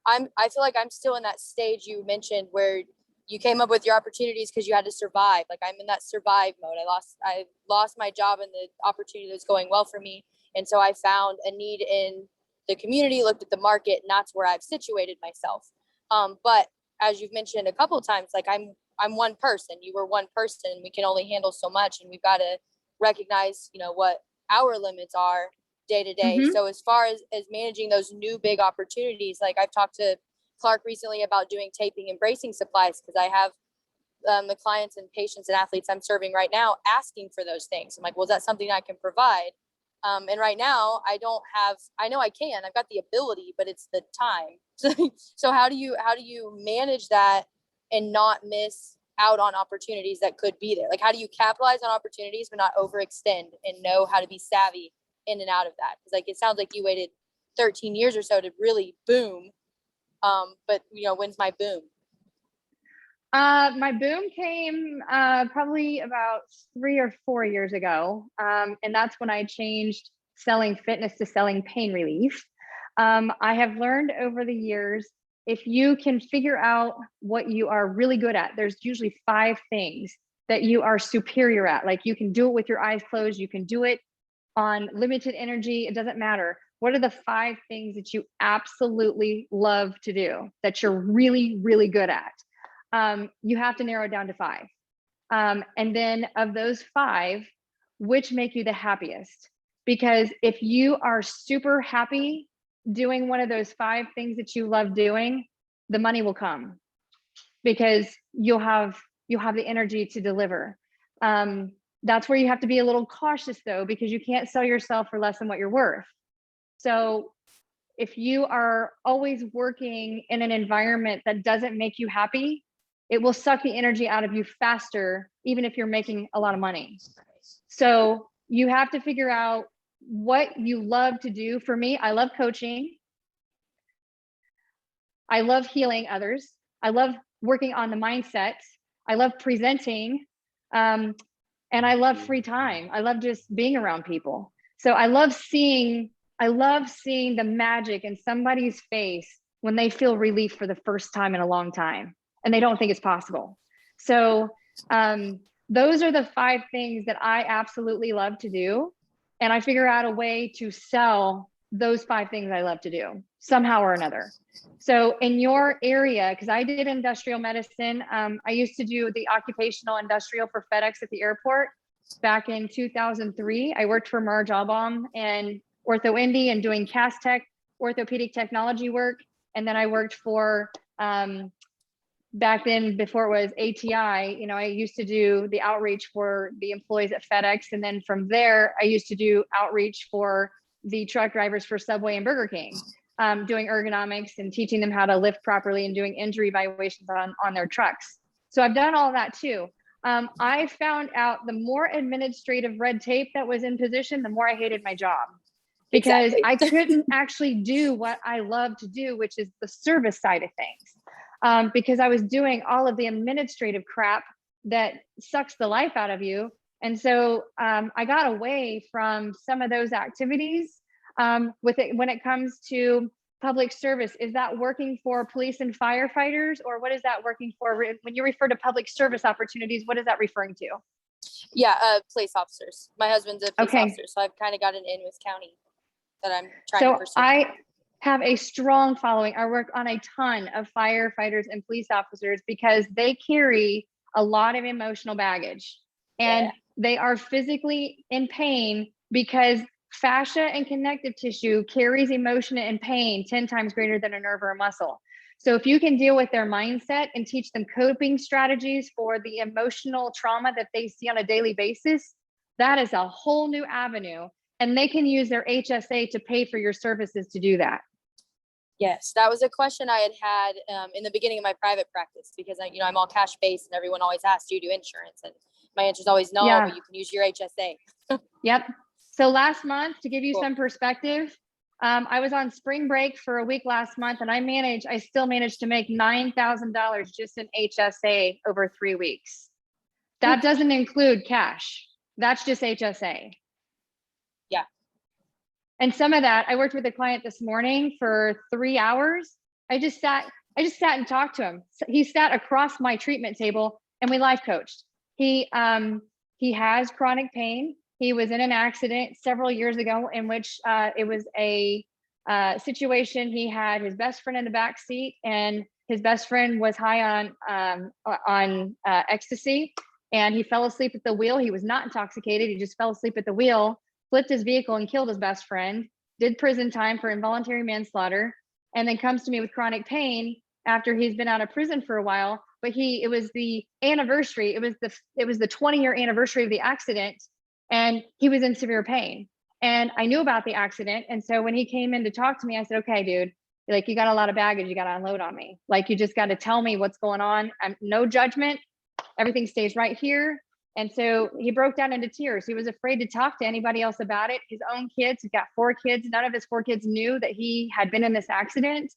I feel like I'm still in that stage you mentioned where you came up with your opportunities because you had to survive. Like I'm in that survive mode. I lost my job and the opportunity that was going well for me. And so I found a need in the community, looked at the market, and that's where I've situated myself. But as you've mentioned a couple of times, like I'm one person, you were one person, we can only handle so much, and we've got to recognize, what our limits are day to day. Mm-hmm. So as far as managing those new big opportunities, like I've talked to Clark recently about doing taping and bracing supplies, because I have the clients and patients and athletes I'm serving right now asking for those things. I'm like, well, is that something I can provide? And right now I know I can, I've got the ability, but it's the time. So how do you manage that and not miss out on opportunities that could be there? Like, how do you capitalize on opportunities but not overextend, and know how to be savvy in and out of that? Because like, it sounds like you waited 13 years or so to really boom. But when's my boom? My boom came probably about 3 or 4 years ago. And that's when I changed selling fitness to selling pain relief. I have learned over the years, if you can figure out what you are really good at, there's usually 5 things that you are superior at. Like you can do it with your eyes closed, you can do it on limited energy, it doesn't matter. What are the 5 things that you absolutely love to do that you're really, really good at? You have to narrow it down to 5. And then of those 5, which make you the happiest? Because if you are super happy doing one of those 5 things that you love doing, the money will come because you'll have the energy to deliver. That's where you have to be a little cautious though, because you can't sell yourself for less than what you're worth. So if you are always working in an environment that doesn't make you happy, it will suck the energy out of you faster, even if you're making a lot of money. So you have to figure out what you love to do. For me, I love coaching. I love healing others. I love working on the mindset. I love presenting. And I love free time. I love just being around people. So I love seeing the magic in somebody's face when they feel relief for the first time in a long time and they don't think it's possible. So those are the 5 things that I absolutely love to do. And I figure out a way to sell those 5 things I love to do somehow or another. So in your area, because I did industrial medicine, I used to do the occupational industrial for FedEx at the airport back in 2003. I worked for Marge Albaum and Ortho Indy and doing cast tech, orthopedic technology work. And then I worked for, back then before it was ATI, I used to do the outreach for the employees at FedEx. And then from there, I used to do outreach for the truck drivers for Subway and Burger King, doing ergonomics and teaching them how to lift properly and doing injury evaluations on their trucks. So I've done all that too. I found out the more administrative red tape that was in position, the more I hated my job. Because exactly. I couldn't actually do what I love to do, which is the service side of things. Because I was doing all of the administrative crap that sucks the life out of you. And so I got away from some of those activities with it when it comes to public service. Is that working for police and firefighters, or what is that working for? When you refer to public service opportunities, what is that referring to? Yeah, police officers. My husband's a police officer, so I've kind of got an in with county that I'm trying to pursue. I have a strong following. I work on a ton of firefighters and police officers because they carry a lot of emotional baggage. And They are physically in pain because fascia and connective tissue carries emotion and pain 10 times greater than a nerve or a muscle. So if you can deal with their mindset and teach them coping strategies for the emotional trauma that they see on a daily basis, that is a whole new avenue. And they can use their HSA to pay for your services to do that. Yes, that was a question I had in the beginning of my private practice, because I'm all cash based and everyone always asks, do you do insurance? And my answer is always no, Yeah. but you can use your HSA. Yep. So last month, to give you Cool. some perspective, I was on spring break for a week last month, and I still managed to make $9,000 just in HSA over 3 weeks. That doesn't include cash. That's just HSA. Yeah. And some of that, I worked with a client this morning for 3 hours. I just sat and talked to him. He sat across my treatment table and we life coached. He has chronic pain. He was in an accident several years ago in which it was a situation. He had his best friend in the back seat, and his best friend was high on ecstasy, and he fell asleep at the wheel. He was not intoxicated. He just fell asleep at the wheel, flipped his vehicle and killed his best friend, did prison time for involuntary manslaughter, and then comes to me with chronic pain after he's been out of prison for a while. But it was the anniversary. It was the 20-year anniversary of the accident, and he was in severe pain. And I knew about the accident. And so when he came in to talk to me, I said, okay, dude, like, you got a lot of baggage you got to unload on me. Like, you just got to tell me what's going on. No judgment. Everything stays right here. And so he broke down into tears. He was afraid to talk to anybody else about it. His own kids, he's got 4 kids. None of his 4 kids knew that he had been in this accident.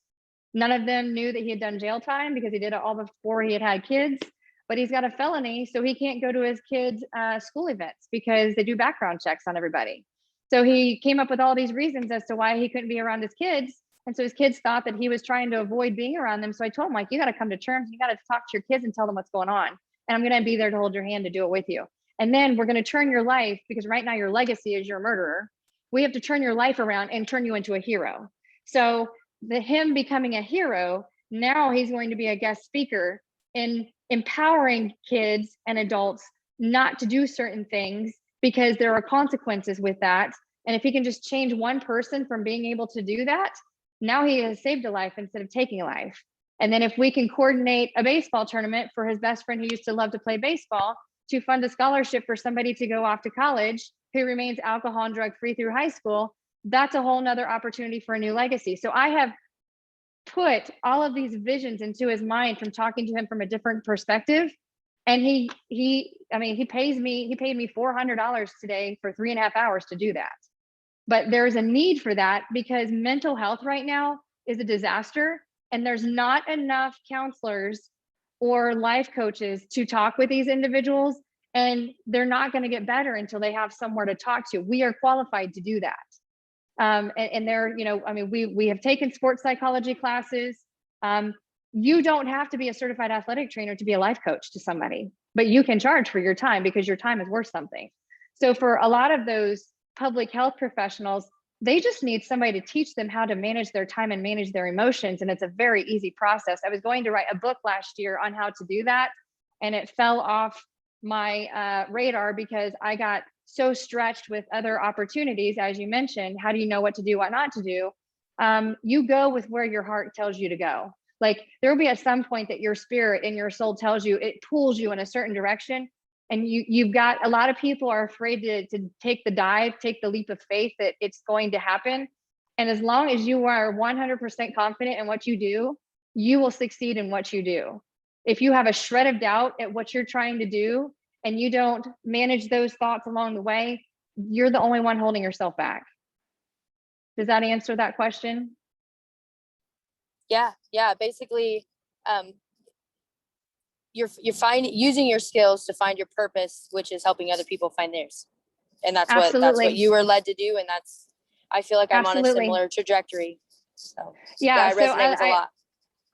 None of them knew that he had done jail time because he did it all before he had kids. But he's got a felony, so he can't go to his kids' school events because they do background checks on everybody. So he came up with all these reasons as to why he couldn't be around his kids. And so his kids thought that he was trying to avoid being around them. So I told him, like, you got to come to terms. You got to talk to your kids and tell them what's going on. And I'm going to be there to hold your hand to do it with you. And then we're going to turn your life, because right now your legacy is you're a murderer. We have to turn your life around and turn you into a hero. So him becoming a hero, now he's going to be a guest speaker in empowering kids and adults not to do certain things because there are consequences with that. And if he can just change one person from being able to do that, now he has saved a life instead of taking a life. And then if we can coordinate a baseball tournament for his best friend who used to love to play baseball to fund a scholarship for somebody to go off to college who remains alcohol and drug free through high school, that's a whole nother opportunity for a new legacy. So I have put all of these visions into his mind from talking to him from a different perspective. And he paid me $400 today for 3.5 hours to do that. But there's a need for that because mental health right now is a disaster, and there's not enough counselors or life coaches to talk with these individuals, and they're not going to get better until they have somewhere to talk to. We are qualified to do that. And there, we have taken sports psychology classes. You don't have to be a certified athletic trainer to be a life coach to somebody, but you can charge for your time because your time is worth something. So for a lot of those public health professionals, they just need somebody to teach them how to manage their time and manage their emotions. And it's a very easy process. I was going to write a book last year on how to do that, and it fell off my radar because I got so stretched with other opportunities. As you mentioned, how do you know what to do, what not to do? You go with where your heart tells you to go. Like, there will be at some point that your spirit and your soul tells you, it pulls you in a certain direction. And you've got a lot of people are afraid to take the dive, take the leap of faith that it's going to happen. And as long as you are 100% confident in what you do, you will succeed in what you do. If you have a shred of doubt at what you're trying to do and you don't manage those thoughts along the way, you're the only one holding yourself back. Does that answer that question? Yeah. Basically, you're using your skills to find your purpose, which is helping other people find theirs. And that's what you were led to do. And I feel like I'm on a similar trajectory. So I resonate with a lot.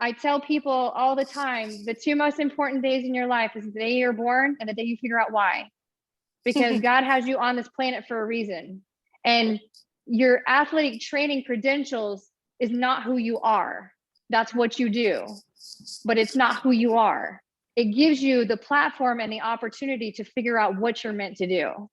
I tell people all the time, the 2 most important days in your life is the day you're born and the day you figure out why. Because God has you on this planet for a reason. And your athletic training credentials is not who you are. That's what you do, but it's not who you are. it gives you the platform and the opportunity to figure out what you're meant to do.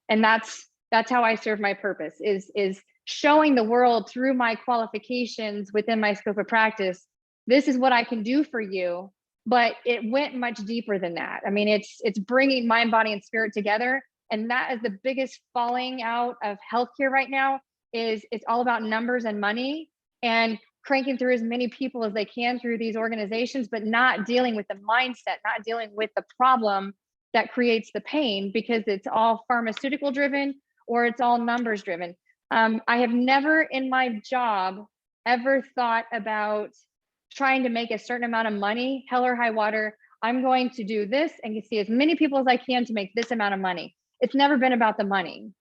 And that's how I serve my purpose, is showing the world through my qualifications within my scope of practice, this is what I can do for you. But it went much deeper than that. I mean, it's bringing mind, body, and spirit together. And that is the biggest falling out of healthcare right now, is it's all about numbers and money and cranking through as many people as they can through these organizations, but not dealing with the mindset, not dealing with the problem that creates the pain, because it's all pharmaceutical driven or it's all numbers driven. I have never in my job ever thought about trying to make a certain amount of money, hell or high water. I'm going to do this and see as many people as I can to make this amount of money. It's never been about the money.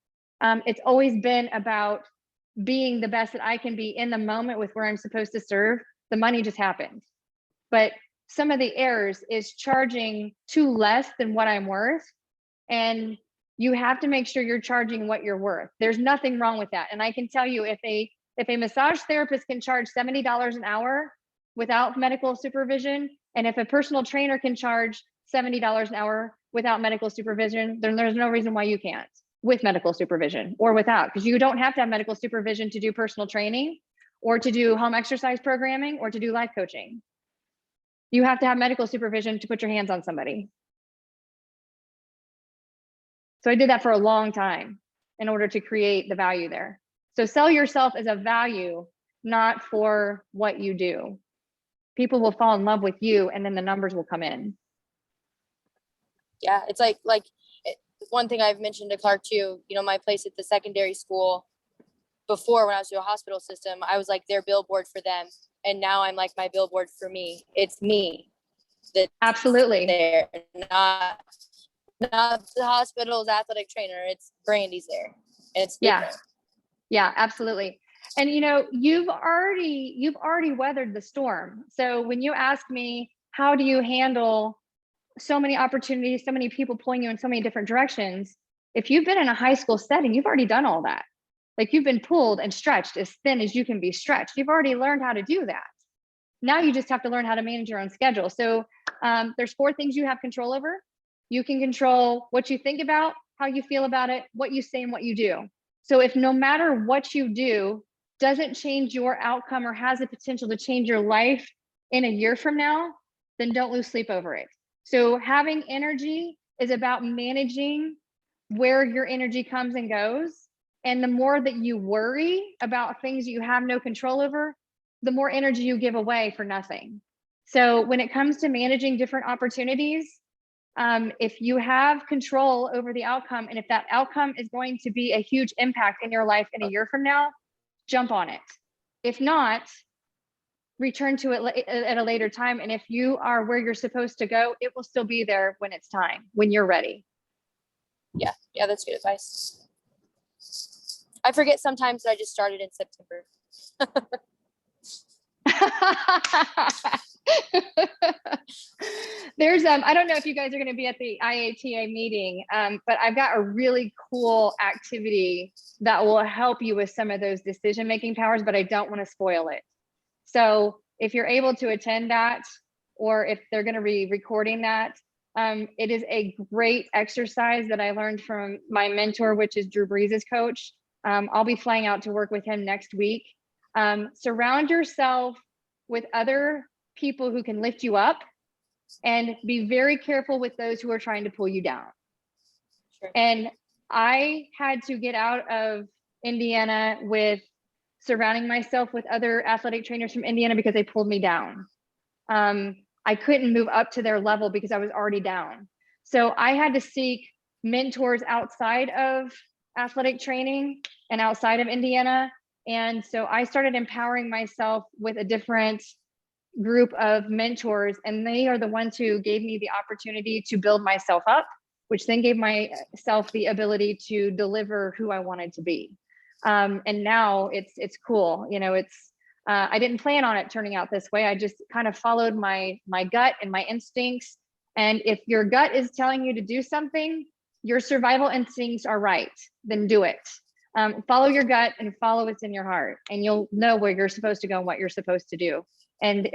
It's always been about being the best that I can be in the moment with where I'm supposed to serve. The money just happened. But some of the errors is charging too less than what I'm worth. And you have to make sure you're charging what you're worth. There's nothing wrong with that. And I can tell you, if a massage therapist can charge $70 an hour without medical supervision, and if a personal trainer can charge $70 an hour without medical supervision, then there's no reason why you can't with medical supervision or without, because you don't have to have medical supervision to do personal training or to do home exercise programming or to do life coaching. You have to have medical supervision to put your hands on somebody. So I did that for a long time in order to create the value there. So sell yourself as a value, not for what you do. People will fall in love with you, and then the numbers will come in. Yeah, it's like one thing I've mentioned to Clark too, you know, my place at the secondary school before, when I was through a hospital system, I was like their billboard for them. And now I'm like my billboard for me. It's me. That's absolutely there, not the hospital's athletic trainer. It's Brandy's there. And it's different. Yeah, absolutely. And you know, you've already weathered the storm. So when you ask me, how do you handle so many opportunities, so many people pulling you in so many different directions? If you've been in a high school setting, you've already done all that. Like, you've been pulled and stretched as thin as you can be stretched. You've already learned how to do that. Now you just have to learn how to manage your own schedule. So there's 4 things you have control over. You can control what you think about, how you feel about it, what you say, and what you do. So if no matter what you do doesn't change your outcome or has the potential to change your life in a year from now, then don't lose sleep over it. So having energy is about managing where your energy comes and goes. And the more that you worry about things you have no control over, the more energy you give away for nothing. So when it comes to managing different opportunities, if you have control over the outcome, and if that outcome is going to be a huge impact in your life in a year from now, jump on it. If not, return to it at a later time. And if you are where you're supposed to go, it will still be there when it's time, when you're ready. Yeah, that's good advice. I forget sometimes that I just started in September. There's I don't know if you guys are going to be at the IATA meeting, but I've got a really cool activity that will help you with some of those decision-making powers, but I don't want to spoil it. So if you're able to attend that, or if they're going to be recording that, it is a great exercise that I learned from my mentor, which is Drew Brees' coach. I'll be flying out to work with him next week. Surround yourself with other people who can lift you up, and be very careful with those who are trying to pull you down. Sure. And I had to get out of Indiana with surrounding myself with other athletic trainers from Indiana because they pulled me down. I couldn't move up to their level because I was already down. So I had to seek mentors outside of athletic training and outside of Indiana. And so I started empowering myself with a different group of mentors, and they are the ones who gave me the opportunity to build myself up, which then gave myself the ability to deliver who I wanted to be. And now it's cool. You know, I didn't plan on it turning out this way. I just kind of followed my gut and my instincts. And if your gut is telling you to do something, your survival instincts are right, then do it. Follow your gut and follow what's in your heart, and you'll know where you're supposed to go and what you're supposed to do. And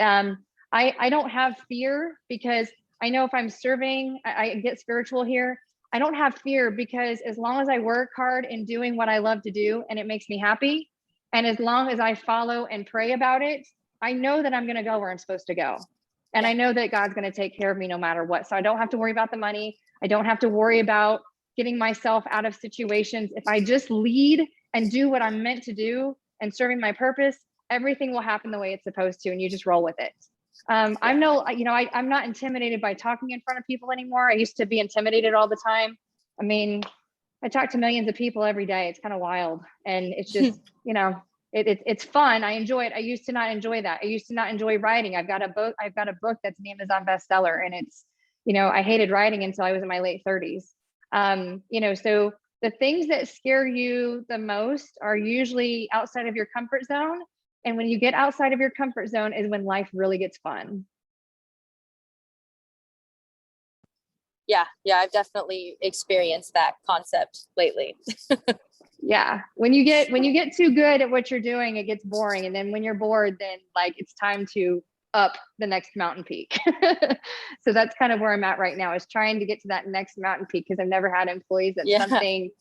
I don't have fear, because I know if I'm serving, I get spiritual here. I don't have fear, because as long as I work hard in doing what I love to do and it makes me happy, and as long as I follow and pray about it, I know that I'm going to go where I'm supposed to go. And I know that God's going to take care of me no matter what. So I don't have to worry about the money. I don't have to worry about getting myself out of situations. If I just lead and do what I'm meant to do and serving my purpose, everything will happen the way it's supposed to, and you just roll with it. I'm not intimidated by talking in front of people anymore. I used to be intimidated all the time. I mean, I talk to millions of people every day. It's kind of wild. And it's just, it's fun. I enjoy it. I used to not enjoy that. I used to not enjoy writing. I've got a book that's an Amazon bestseller, and it's, I hated writing until I was in my late 30s. So the things that scare you the most are usually outside of your comfort zone. And when you get outside of your comfort zone is when life really gets fun. Yeah, I've definitely experienced that concept lately. Yeah, when you get too good at what you're doing, it gets boring. And then when you're bored, then like it's time to up the next mountain peak. So that's kind of where I'm at right now, is trying to get to that next mountain peak, because I've never had employees. That's something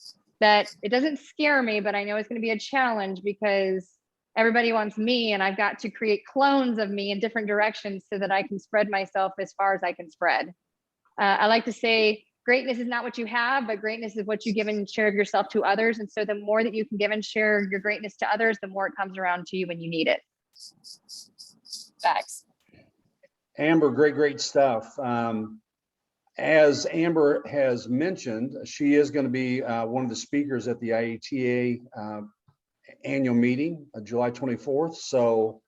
that it doesn't scare me, but I know it's going to be a challenge, because everybody wants me, and I've got to create clones of me in different directions so that I can spread myself as far as I can spread. I like to say greatness is not what you have, but greatness is what you give and share of yourself to others. And so the more that you can give and share your greatness to others, the more it comes around to you when you need it. Facts. Amber, great stuff. As Amber has mentioned, she is going to be one of the speakers at the IATA annual meeting, July 24th. So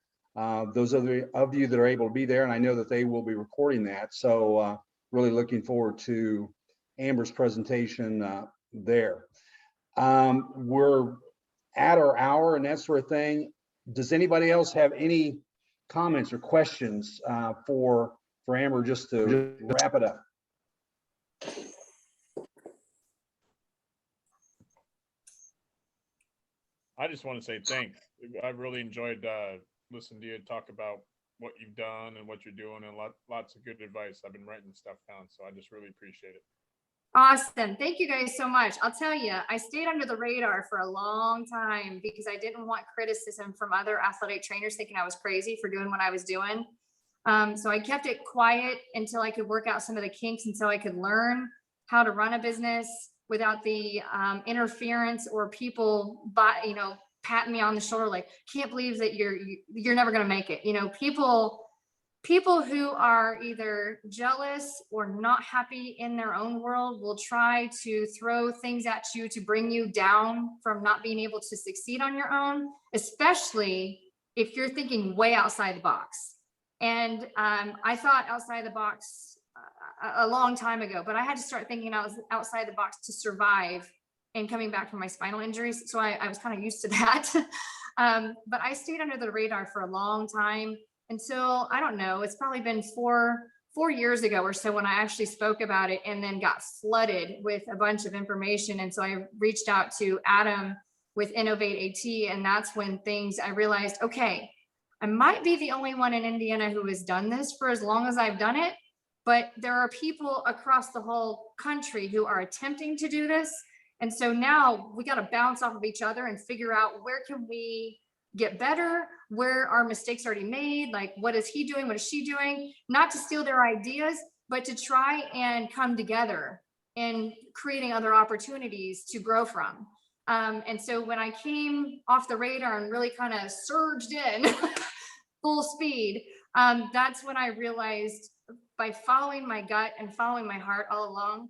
those of you that are able to be there, and I know that they will be recording that. So really looking forward to Amber's presentation there. We're at our hour and that sort of thing. Does anybody else have any comments or questions for Amber, just to wrap it up? I just want to say thanks. I really enjoyed listening to you talk about what you've done and what you're doing, and lots of good advice. I've been writing stuff down, so I just really appreciate it. Awesome. Thank you guys so much. I'll tell you, I stayed under the radar for a long time because I didn't want criticism from other athletic trainers thinking I was crazy for doing what I was doing. So I kept it quiet until I could work out some of the kinks, until I could learn how to run a business without the interference or people, patting me on the shoulder like, can't believe that you're never going to make it. People who are either jealous or not happy in their own world will try to throw things at you to bring you down from not being able to succeed on your own, especially if you're thinking way outside the box. And I thought outside the box a long time ago, but I had to start thinking outside the box to survive and coming back from my spinal injuries. So I was kind of used to that. But I stayed under the radar for a long time until, I don't know, it's probably been four years ago or so when I actually spoke about it, and then got flooded with a bunch of information. And so I reached out to Adam with Innovate AT. And that's when I realized, okay, I might be the only one in Indiana who has done this for as long as I've done it, but there are people across the whole country who are attempting to do this. And so now we got to bounce off of each other and figure out, where can we get better? Where are mistakes already made? Like, what is he doing? What is she doing? Not to steal their ideas, but to try and come together and creating other opportunities to grow from. And so when I came off the radar and really kind of surged in full speed, that's when I realized, by following my gut and following my heart all along,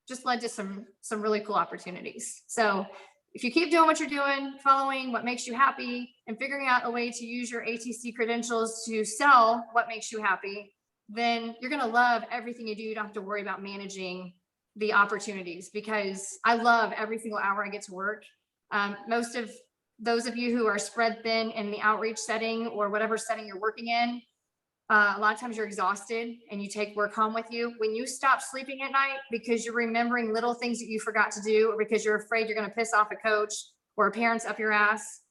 just led to some really cool opportunities. So if you keep doing what you're doing, following what makes you happy, and figuring out a way to use your ATC credentials to sell what makes you happy, then you're going to love everything you do. You don't have to worry about managing the opportunities, because I love every single hour I get to work. Most of those of you who are spread thin in the outreach setting or whatever setting you're working in, a lot of times you're exhausted and you take work home with you. When you stop sleeping at night because you're remembering little things that you forgot to do, or because you're afraid you're going to piss off a coach or a parent's up your ass,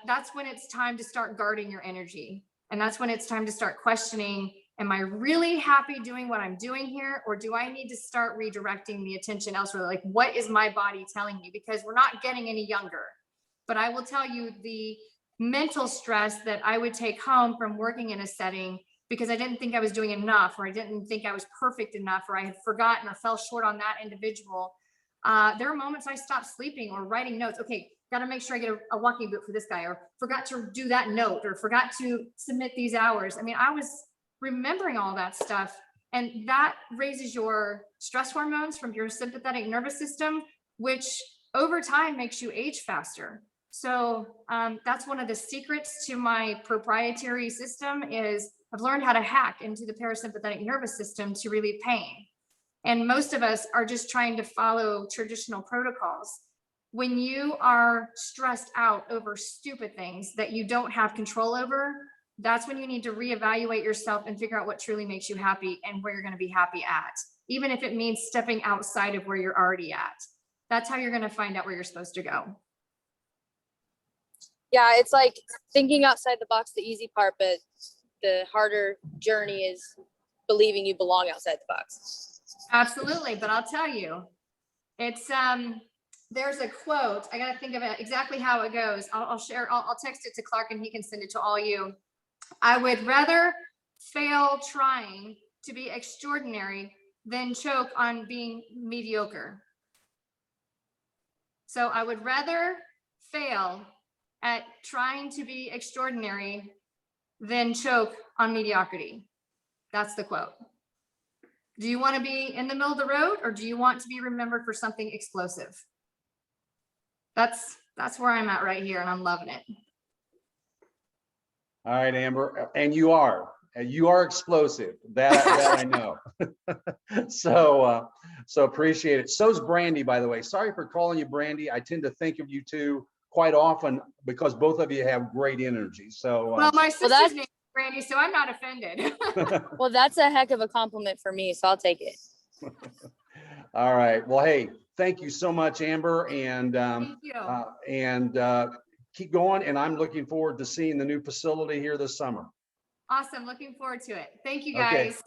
that's when it's time to start guarding your energy. And that's when it's time to start questioning Am I really happy doing what I'm doing here? Or do I need to start redirecting the attention elsewhere? Like, what is my body telling me? Because we're not getting any younger. But I will tell you the mental stress that I would take home from working in a setting because I didn't think I was doing enough, or I didn't think I was perfect enough, or I had forgotten or fell short on that individual. There are moments I stopped sleeping or writing notes. Okay, got to make sure I get a walking boot for this guy, or forgot to do that note, or forgot to submit these hours. I mean, I was remembering all that stuff, and that raises your stress hormones from your sympathetic nervous system, which over time makes you age faster. So that's one of the secrets to my proprietary system is I've learned how to hack into the parasympathetic nervous system to relieve pain. And most of us are just trying to follow traditional protocols. When you are stressed out over stupid things that you don't have control over, that's when you need to reevaluate yourself and figure out what truly makes you happy and where you're going to be happy at, even if it means stepping outside of where you're already at. That's how you're going to find out where you're supposed to go. Yeah, it's like thinking outside the box, the easy part, but the harder journey is believing you belong outside the box. Absolutely. But I'll tell you, it's, there's a quote, I got to think of it exactly how it goes. I'll text it to Clark and he can send it to all you. I would rather fail trying to be extraordinary than choke on being mediocre. So I would rather fail at trying to be extraordinary than choke on mediocrity. That's the quote. Do you want to be in the middle of the road, or do you want to be remembered for something explosive? That's where I'm at right here, and I'm loving it. All right, Amber, and you are explosive. That I know. So appreciate it. So's Brandy, by the way. Sorry for calling you Brandy. I tend to think of you two quite often because both of you have great energy. So well, my sister's name is Brandy, so I'm not offended. Well, that's a heck of a compliment for me, so I'll take it. All right. Well, hey, thank you so much, Amber, and Thank you. Keep going. And I'm looking forward to seeing the new facility here this summer. Awesome. Looking forward to it. Thank you, Okay. guys.